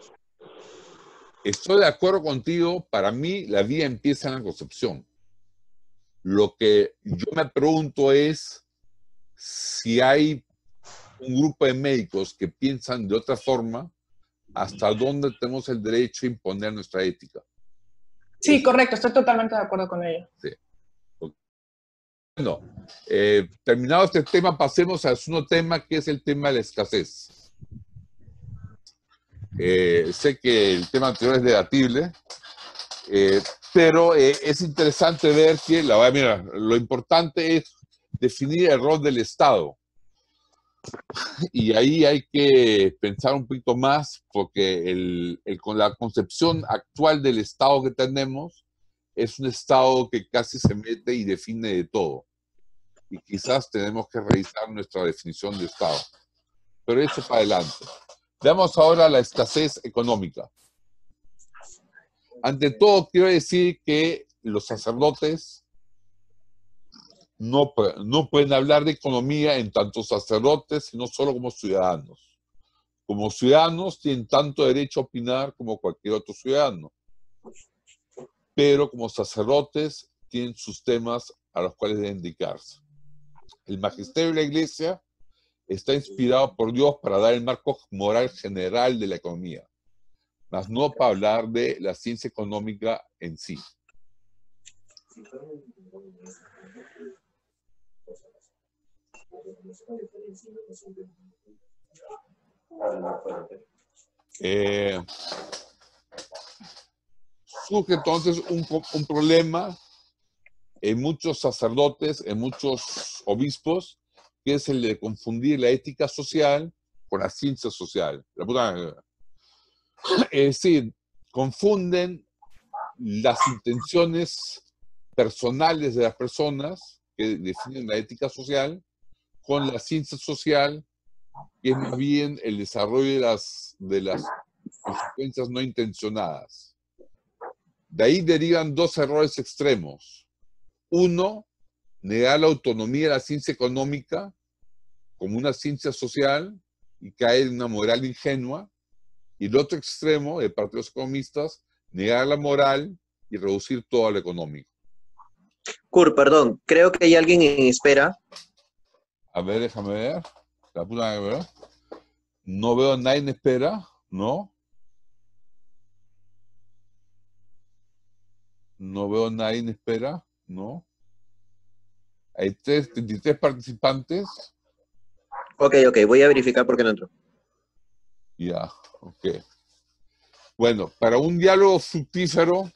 Estoy de acuerdo contigo. Para mí, la vida empieza en la concepción. Lo que yo me pregunto es si hay un grupo de médicos que piensan de otra forma, ¿hasta dónde tenemos el derecho a imponer nuestra ética? Sí, correcto. Estoy totalmente de acuerdo con ello. Sí. Bueno, terminado este tema, pasemos al segundo tema, que es el tema de la escasez. Sé que el tema anterior es debatible, pero es interesante ver que, mira, lo importante es definir el rol del Estado. Y ahí hay que pensar un poquito más, porque con la concepción actual del Estado que tenemos, es un Estado que casi se mete y define de todo. Y quizás tenemos que revisar nuestra definición de Estado. Pero eso para adelante. Veamos ahora la escasez económica. Ante todo, quiero decir que los sacerdotes no pueden hablar de economía en tanto sacerdotes, sino solo como ciudadanos. Como ciudadanos tienen tanto derecho a opinar como cualquier otro ciudadano. Pero como sacerdotes tienen sus temas a los cuales deben dedicarse. El magisterio de la Iglesia está inspirado por Dios para dar el marco moral general de la economía, mas no para hablar de la ciencia económica en sí. Surge entonces un problema en muchos sacerdotes, en muchos obispos, que es el de confundir la ética social con la ciencia social. Es decir, confunden las intenciones personales de las personas que definen la ética social con la ciencia social, que es más bien el desarrollo de las consecuencias no intencionadas. De ahí derivan dos errores extremos. Uno, negar la autonomía de la ciencia económica como una ciencia social y caer en una moral ingenua. Y el otro extremo, de parte de los economistas, negar la moral y reducir todo a lo económico. Kurt, perdón, creo que hay alguien en espera. A ver, déjame ver. No veo a nadie en espera, ¿no? No veo a nadie en espera, ¿no? Hay 33 participantes. Ok, voy a verificar por qué no entró. Ya, ok. Bueno, para un diálogo fructífero,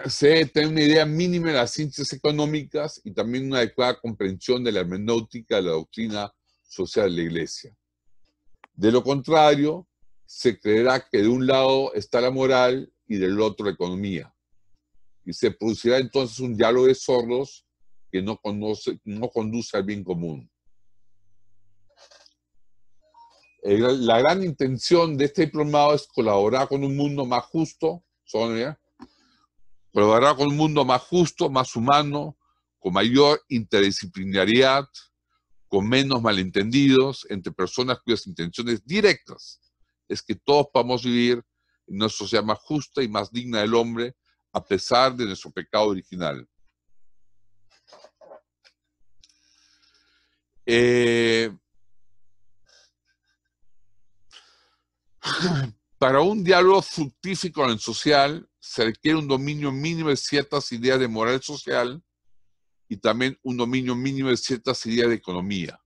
se debe tener una idea mínima de las ciencias económicas y también una adecuada comprensión de la hermenéutica de la doctrina social de la Iglesia. De lo contrario, se creerá que de un lado está la moral y del otro la economía. Y se producirá entonces un diálogo de sordos que no conduce al bien común. La gran intención de este diplomado es colaborar con un mundo más justo, colaborar con un mundo más justo, más humano, con mayor interdisciplinariedad, con menos malentendidos entre personas cuyas intenciones directas es que todos podamos vivir en una sociedad más justa y más digna del hombre, a pesar de nuestro pecado original. Para un diálogo fructífero en el social, se requiere un dominio mínimo de ciertas ideas de moral social y también un dominio mínimo de ciertas ideas de economía.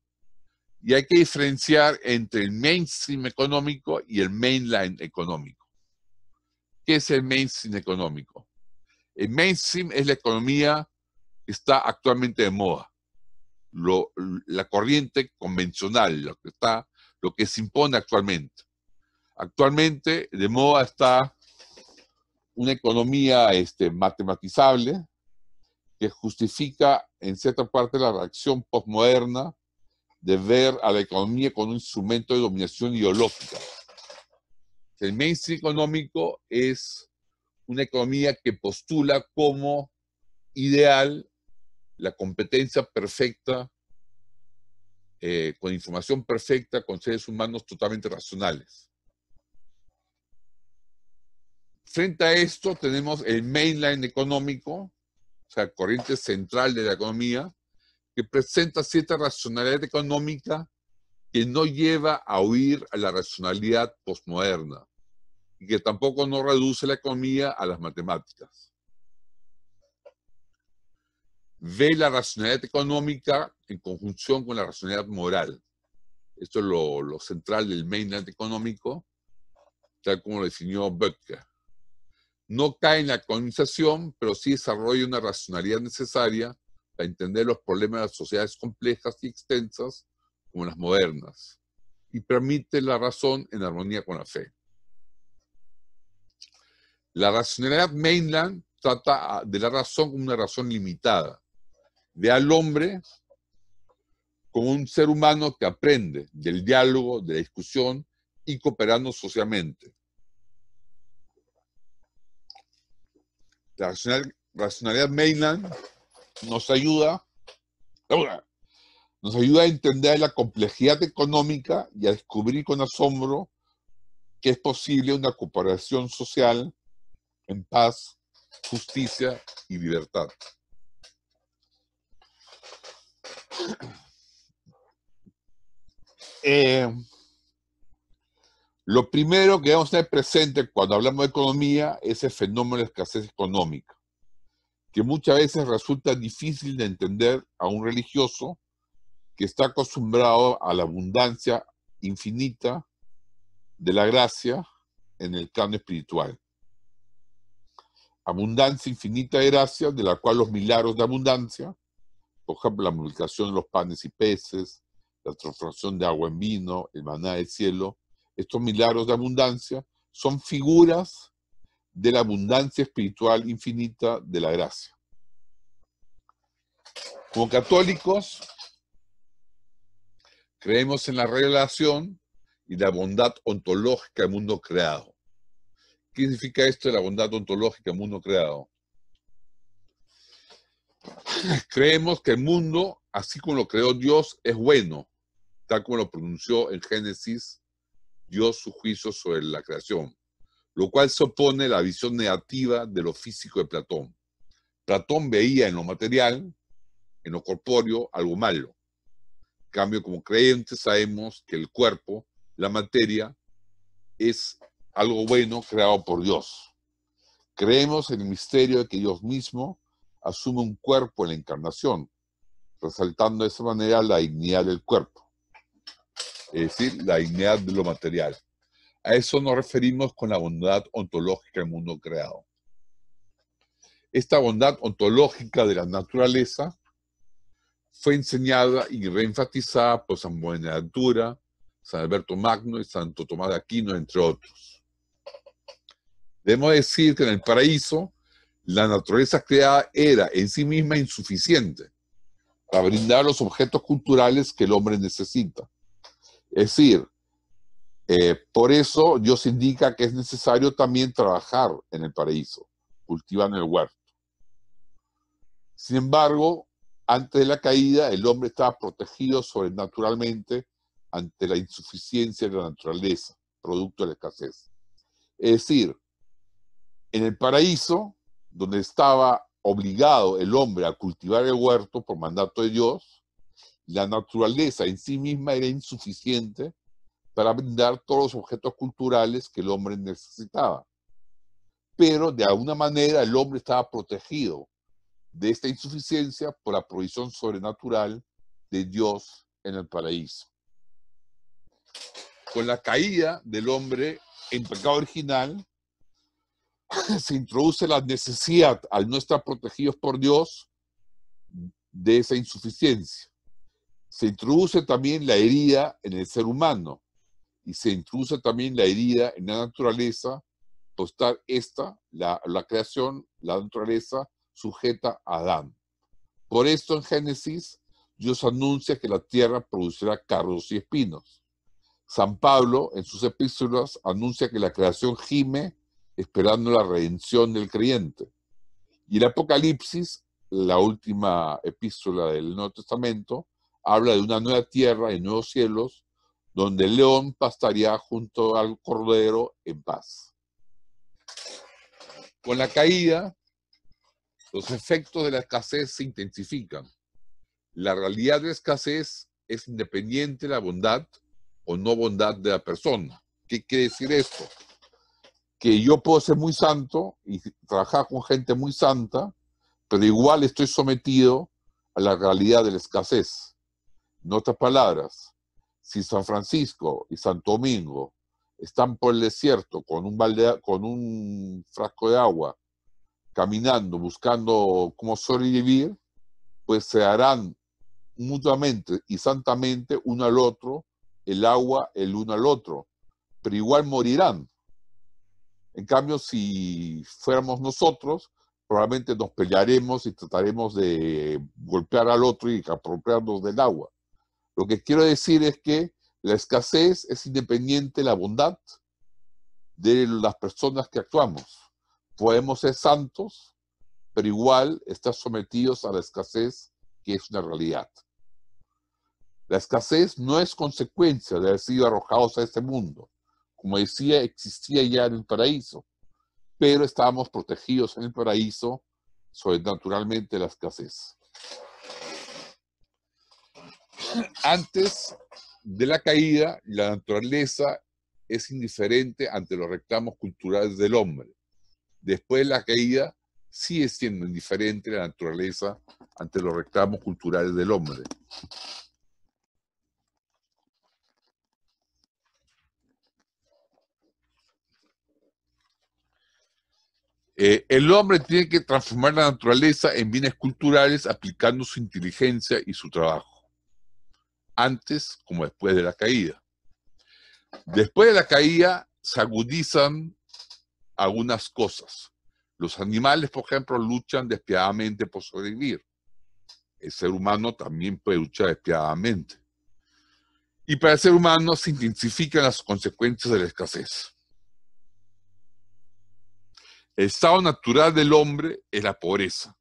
Y hay que diferenciar entre el mainstream económico y el mainline económico. ¿Qué es el mainstream económico? El mainstream es la economía que está actualmente de moda. La corriente convencional, lo que se impone actualmente. Actualmente de moda está una economía matematizable que justifica en cierta parte la reacción postmoderna de ver a la economía como un instrumento de dominación ideológica. El mainstream económico es una economía que postula como ideal la competencia perfecta, con información perfecta, con seres humanos totalmente racionales. Frente a esto tenemos el mainline económico, o sea, corriente central de la economía, que presenta cierta racionalidad económica que no lleva a huir a la racionalidad postmoderna y que tampoco no reduce la economía a las matemáticas. Ve la racionalidad económica en conjunción con la racionalidad moral. Esto es lo central del mainland económico, tal como lo definió Böttger. No cae en la economización, pero sí desarrolla una racionalidad necesaria a entender los problemas de las sociedades complejas y extensas como las modernas, y permite la razón en armonía con la fe. La racionalidad mainland trata de la razón como una razón limitada, ve al hombre como un ser humano que aprende del diálogo, de la discusión y cooperando socialmente. La racionalidad mainland nos ayuda a entender la complejidad económica y a descubrir con asombro que es posible una cooperación social en paz, justicia y libertad. Lo primero que debemos tener presente cuando hablamos de economía es el fenómeno de escasez económica, que muchas veces resulta difícil de entender a un religioso que está acostumbrado a la abundancia infinita de la gracia en el plano espiritual. Abundancia infinita de gracia, de la cual los milagros de abundancia, por ejemplo, la multiplicación de los panes y peces, la transformación de agua en vino, el maná del cielo, estos milagros de abundancia son figuras de la abundancia espiritual infinita de la gracia. Como católicos, creemos en la revelación y la bondad ontológica del mundo creado. ¿Qué significa esto de la bondad ontológica del mundo creado? Creemos que el mundo, así como lo creó Dios, es bueno, tal como lo pronunció en Génesis, Dios su juicio sobre la creación, lo cual se opone a la visión negativa de lo físico de Platón. Platón veía en lo material, en lo corpóreo, algo malo. En cambio, como creyentes sabemos que el cuerpo, la materia, es algo bueno creado por Dios. Creemos en el misterio de que Dios mismo asume un cuerpo en la encarnación, resaltando de esa manera la dignidad del cuerpo, es decir, la dignidad de lo material. A eso nos referimos con la bondad ontológica del mundo creado. Esta bondad ontológica de la naturaleza fue enseñada y reenfatizada por San Buenaventura, San Alberto Magno y Santo Tomás de Aquino, entre otros. Debemos decir que en el paraíso, la naturaleza creada era en sí misma insuficiente para brindar los objetos culturales que el hombre necesita. Es decir, por eso Dios indica que es necesario también trabajar en el paraíso, cultivar en el huerto. Sin embargo, antes de la caída, el hombre estaba protegido sobrenaturalmente ante la insuficiencia de la naturaleza, producto de la escasez. Es decir, en el paraíso, donde estaba obligado el hombre a cultivar el huerto por mandato de Dios, la naturaleza en sí misma era insuficiente para brindar todos los objetos culturales que el hombre necesitaba. Pero de alguna manera el hombre estaba protegido de esta insuficiencia por la provisión sobrenatural de Dios en el paraíso. Con la caída del hombre en pecado original, se introduce la necesidad, al no estar protegidos por Dios, de esa insuficiencia. Se introduce también la herida en el ser humano y se introduce también la herida en la naturaleza, por estar la creación, la naturaleza, sujeta a Adán. Por esto en Génesis, Dios anuncia que la tierra producirá cardos y espinos. San Pablo, en sus epístolas, anuncia que la creación gime esperando la redención del creyente. Y el Apocalipsis, la última epístola del Nuevo Testamento, habla de una nueva tierra y nuevos cielos, donde el león pastaría junto al cordero en paz. Con la caída, los efectos de la escasez se intensifican. La realidad de la escasez es independiente de la bondad o no bondad de la persona. ¿Qué quiere decir esto? Que yo puedo ser muy santo y trabajar con gente muy santa, pero igual estoy sometido a la realidad de la escasez. En otras palabras, si San Francisco y Santo Domingo están por el desierto con un frasco de agua, caminando, buscando cómo sobrevivir, pues se darán mutuamente y santamente uno al otro el agua el uno al otro, pero igual morirán. En cambio, si fuéramos nosotros, probablemente nos pelearemos y trataremos de golpear al otro y apropiarnos del agua. Lo que quiero decir es que la escasez es independiente de la bondad de las personas que actuamos. Podemos ser santos, pero igual estar sometidos a la escasez, que es una realidad. La escasez no es consecuencia de haber sido arrojados a este mundo. Como decía, existía ya en el paraíso, pero estábamos protegidos en el paraíso sobrenaturalmente de la escasez. Antes de la caída, la naturaleza es indiferente ante los reclamos culturales del hombre. Después de la caída, sigue siendo indiferente la naturaleza ante los reclamos culturales del hombre. El hombre tiene que transformar la naturaleza en bienes culturales aplicando su inteligencia y su trabajo, antes como después de la caída. Después de la caída se agudizan algunas cosas. Los animales, por ejemplo, luchan despiadadamente por sobrevivir. El ser humano también puede luchar despiadadamente. Y para el ser humano se intensifican las consecuencias de la escasez. El estado natural del hombre es la pobreza.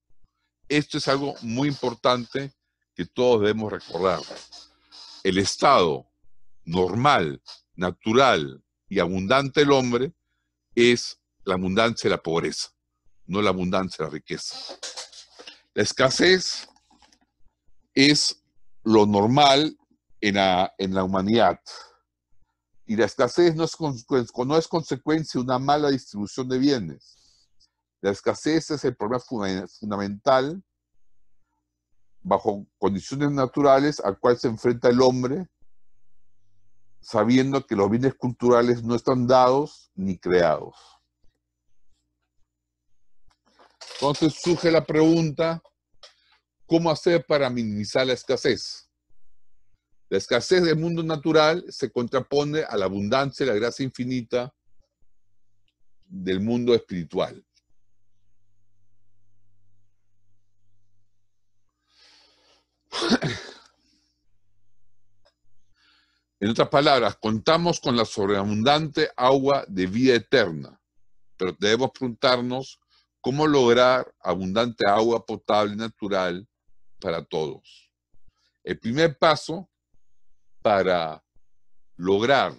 Esto es algo muy importante que todos debemos recordar. El estado normal, natural y abundante del hombre es la abundancia de la pobreza, no la abundancia de la riqueza. La escasez es lo normal en la humanidad. Y la escasez no es consecuencia de una mala distribución de bienes. La escasez es el problema fundamental bajo condiciones naturales al cual se enfrenta el hombre, sabiendo que los bienes culturales no están dados ni creados. Entonces surge la pregunta, ¿cómo hacer para minimizar la escasez? La escasez del mundo natural se contrapone a la abundancia y la gracia infinita del mundo espiritual. En otras palabras, contamos con la sobreabundante agua de vida eterna, pero debemos preguntarnos cómo lograr abundante agua potable y natural para todos. El primer paso para lograr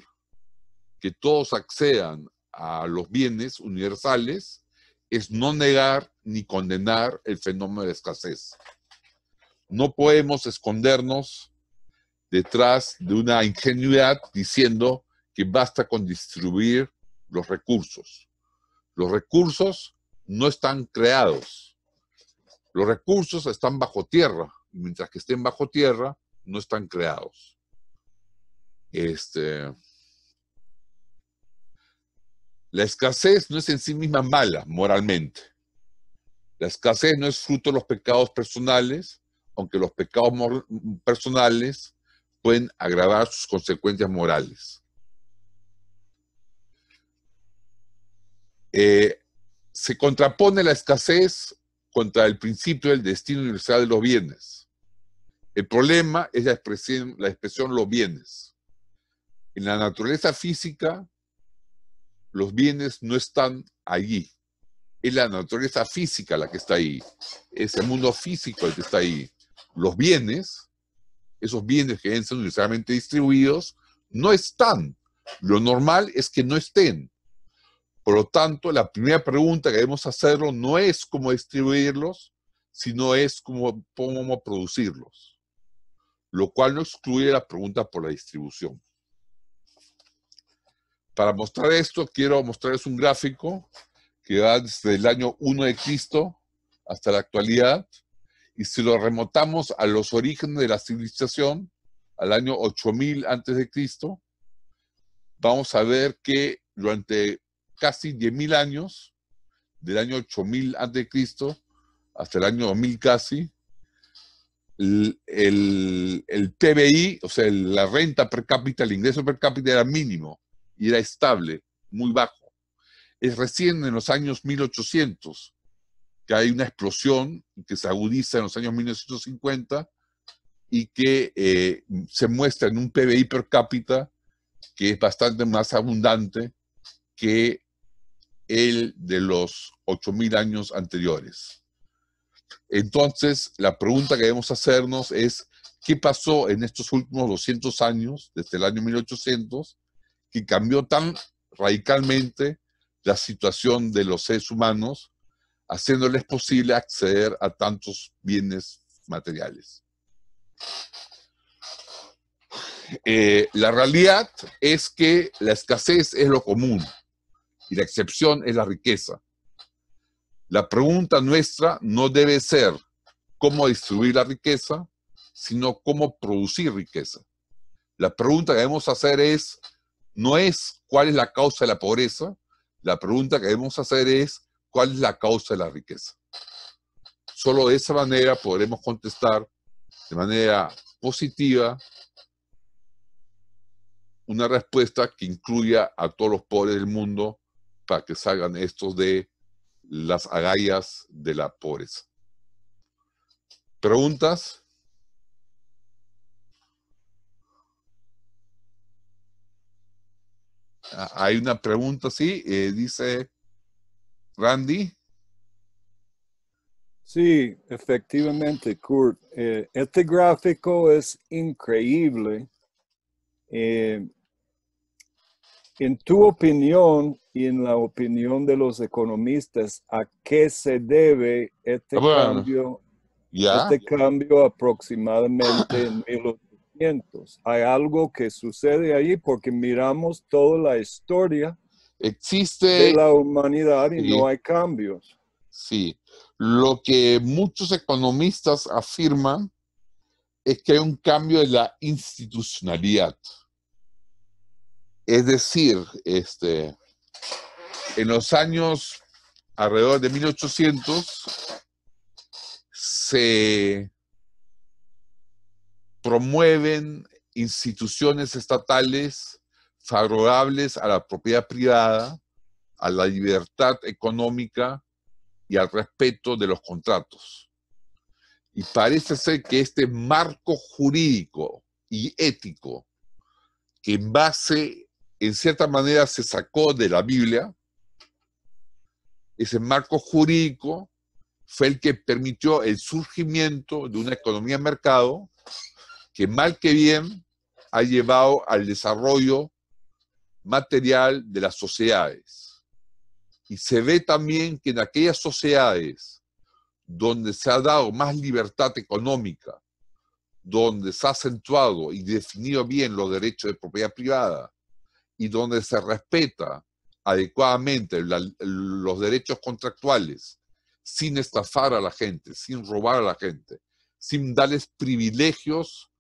que todos accedan a los bienes universales es no negar ni condenar el fenómeno de la escasez. No podemos escondernos detrás de una ingenuidad diciendo que basta con distribuir los recursos. Los recursos no están creados. Los recursos están bajo tierra, y mientras que estén bajo tierra, no están creados. La escasez no es en sí misma mala moralmente. La escasez no es fruto de los pecados personales, aunque los pecados personales pueden agravar sus consecuencias morales. Se contrapone la escasez contra el principio del destino universal de los bienes. El problema es la expresión los bienes. En la naturaleza física, los bienes no están allí. Es la naturaleza física la que está ahí. Es el mundo físico el que está ahí. Los bienes, esos bienes que deben ser universalmente distribuidos, no están. Lo normal es que no estén. Por lo tanto, la primera pregunta que debemos hacerlo no es cómo distribuirlos, sino es cómo producirlos. Lo cual no excluye la pregunta por la distribución. Para mostrar esto, quiero mostrarles un gráfico que va desde el año 1 de Cristo hasta la actualidad. Y si lo remontamos a los orígenes de la civilización, al año 8000 antes de Cristo, vamos a ver que durante casi 10.000 años, del año 8000 antes de Cristo hasta el año 2000 casi, el PBI, o sea, la renta per cápita, el ingreso per cápita era mínimo y era estable, muy bajo. Es recién en los años 1800 que hay una explosión que se agudiza en los años 1950 y que se muestra en un PBI per cápita que es bastante más abundante que el de los 8.000 años anteriores. Entonces, la pregunta que debemos hacernos es, ¿qué pasó en estos últimos 200 años, desde el año 1800, que cambió tan radicalmente la situación de los seres humanos, haciéndoles posible acceder a tantos bienes materiales? La realidad es que la escasez es lo común y la excepción es la riqueza. La pregunta nuestra no debe ser cómo distribuir la riqueza, sino cómo producir riqueza. La pregunta que debemos hacer no es cuál es la causa de la pobreza, la pregunta que debemos hacer es cuál es la causa de la riqueza. Solo de esa manera podremos contestar de manera positiva una respuesta que incluya a todos los pobres del mundo para que salgan estos de las agallas de la pobreza. ¿Preguntas? Hay una pregunta, sí, dice Randy. Sí, efectivamente, Kurt. Este gráfico es increíble. En tu opinión y en la opinión de los economistas, ¿a qué se debe este cambio? Este cambio aproximadamente en 1800. ¿Hay algo que sucede ahí? Porque miramos toda la historia de la humanidad y no hay cambios. Sí, lo que muchos economistas afirman es que hay un cambio en la institucionalidad. Es decir, en los años alrededor de 1800 se promueven instituciones estatales favorables a la propiedad privada, a la libertad económica y al respeto de los contratos. Y parece ser que este marco jurídico y ético, que en cierta manera se sacó de la Biblia, ese marco jurídico fue el que permitió el surgimiento de una economía de mercado que mal que bien ha llevado al desarrollo material de las sociedades. Y se ve también que en aquellas sociedades donde se ha dado más libertad económica, donde se ha acentuado y definido bien los derechos de propiedad privada y donde se respeta adecuadamente los derechos contractuales sin estafar a la gente, sin robar a la gente, sin darles privilegios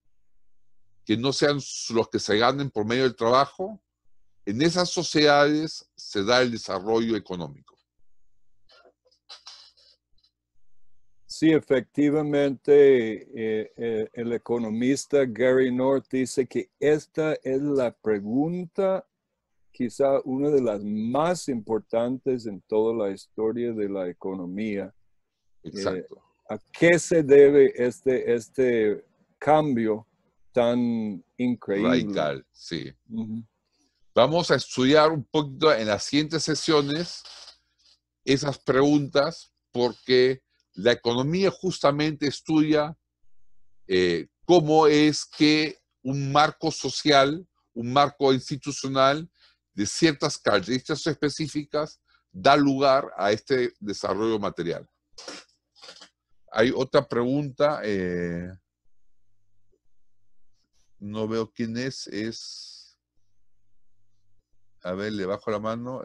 que no sean los que se ganen por medio del trabajo, en esas sociedades se da el desarrollo económico. Sí, efectivamente, el economista Gary North dice que esta es la pregunta, quizá una de las más importantes en toda la historia de la economía. Exacto. ¿A qué se debe este cambio tan increíble? Radical, sí. Vamos a estudiar un poquito en las siguientes sesiones esas preguntas, porque la economía justamente estudia cómo es que un marco social, un marco institucional de ciertas características específicas da lugar a este desarrollo material. Hay otra pregunta. No veo quién es. A ver, le bajo la mano.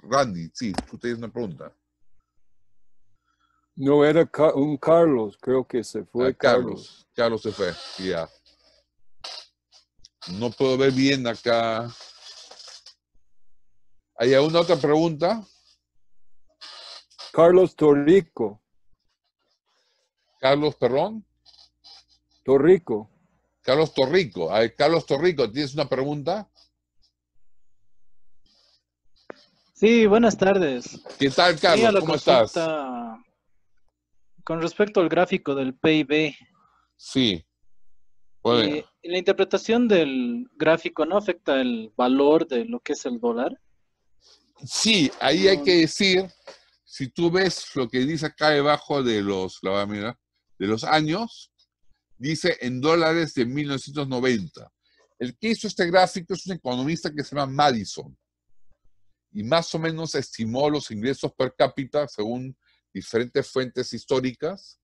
Randy, sí, tú tienes una pregunta. No, era un Carlos, creo que se fue. Carlos se fue, ya. No puedo ver bien acá. ¿Hay alguna otra pregunta? Carlos Torrico. Carlos, perdón. Torrico. Carlos Torrico. A ver, Carlos Torrico, ¿tienes una pregunta? Sí, buenas tardes. ¿Qué tal, Tenía Carlos? la ¿Cómo estás? consulta con respecto al gráfico del PIB. Sí. Bueno, ¿La interpretación del gráfico no afecta el valor de lo que es el dólar? sí, ahí hay No. que decir, si tú ves lo que dice acá debajo de de los años, dice en dólares de 1990. El que hizo este gráfico es un economista que se llama Madison. Y más o menos estimó los ingresos per cápita según diferentes fuentes históricas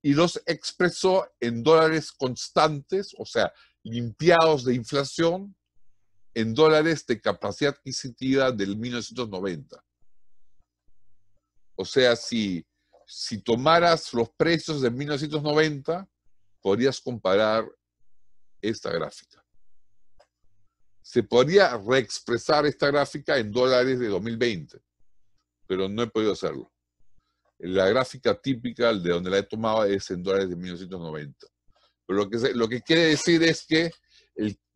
y los expresó en dólares constantes, o sea, limpiados de inflación, en dólares de capacidad adquisitiva del 1990. O sea, si tomaras los precios de 1990, podrías comparar esta gráfica. Se podría reexpresar esta gráfica en dólares de 2020, pero no he podido hacerlo. La gráfica típica de donde la he tomado es en dólares de 1990. Pero lo que quiere decir es que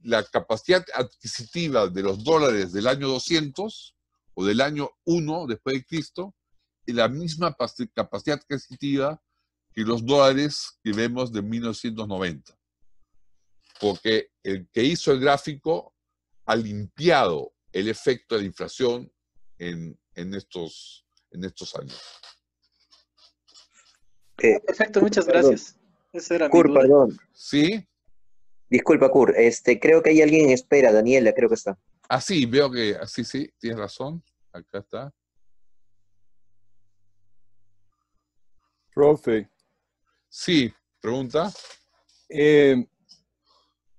la capacidad adquisitiva de los dólares del año 200 o del año 1 después de Cristo es la misma capacidad adquisitiva que los dólares que vemos de 1990. Porque el que hizo el gráfico ha limpiado el efecto de la inflación en estos años. Perfecto, muchas gracias. Esa era mi Kurt, duda. perdón. ¿Sí? Disculpa, Kurt. Creo que hay alguien en espera. Daniela, creo que está. Ah, sí, veo que sí, tienes razón. Acá está. Profe. Sí, pregunta.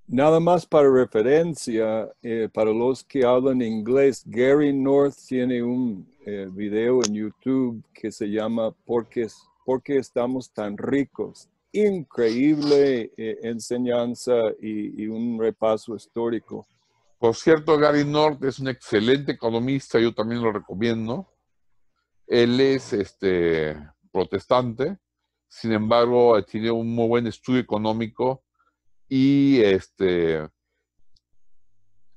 Nada más para referencia, para los que hablan inglés, Gary North tiene un video en YouTube que se llama ¿Por qué estamos tan ricos? Increíble enseñanza y un repaso histórico. Por cierto, Gary North es un excelente economista, yo también lo recomiendo. Él es protestante, sin embargo, tiene un muy buen estudio económico y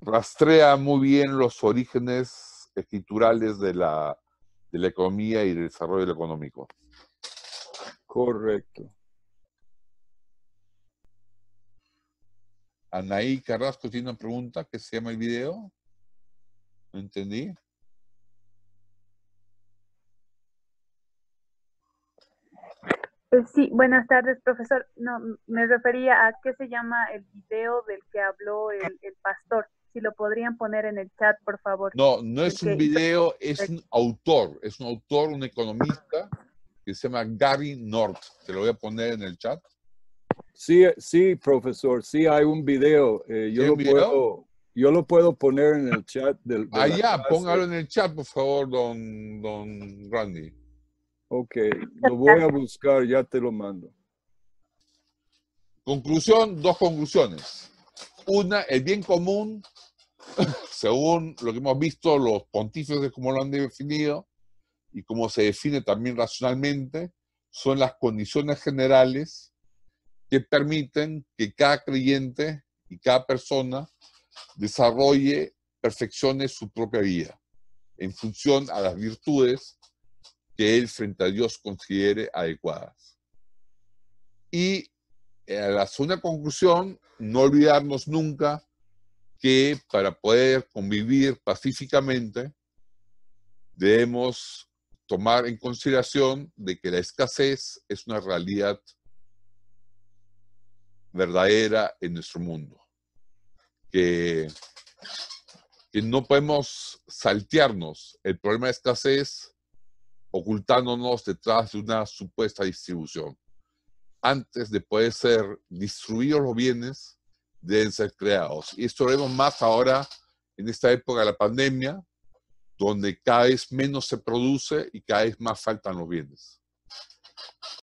rastrea muy bien los orígenes escriturales de la economía y del desarrollo económico. Correcto. Anaí Carrasco tiene una pregunta que se llama el video. No entendí. Sí, buenas tardes, profesor. No, me refería a qué se llama el video del que habló el pastor. Si lo podrían poner en el chat, por favor. No, no es un video, es un autor. Es un autor, un economista que se llama Gary North. Te lo voy a poner en el chat. Sí, profesor, sí hay un video. Yo lo puedo poner en el chat de ya, póngalo en el chat, por favor, don Randy. Ok, lo voy a buscar, ya te lo mando. Conclusión, dos conclusiones. Una, el bien común, según lo que hemos visto, los pontífices como lo han definido, y como se define también racionalmente, son las condiciones generales que permiten que cada creyente y cada persona desarrolle, perfeccione su propia vida en función a las virtudes que él frente a Dios considere adecuadas. Y la segunda conclusión, no olvidarnos nunca que para poder convivir pacíficamente debemos tomar en consideración de que la escasez es una realidad verdadera en nuestro mundo. Que no podemos saltearnos el problema de escasez ocultándonos detrás de una supuesta distribución. Antes de poder ser distribuidos los bienes, deben ser creados. Y esto lo vemos más ahora en esta época de la pandemia, donde cada vez menos se produce y cada vez más faltan los bienes.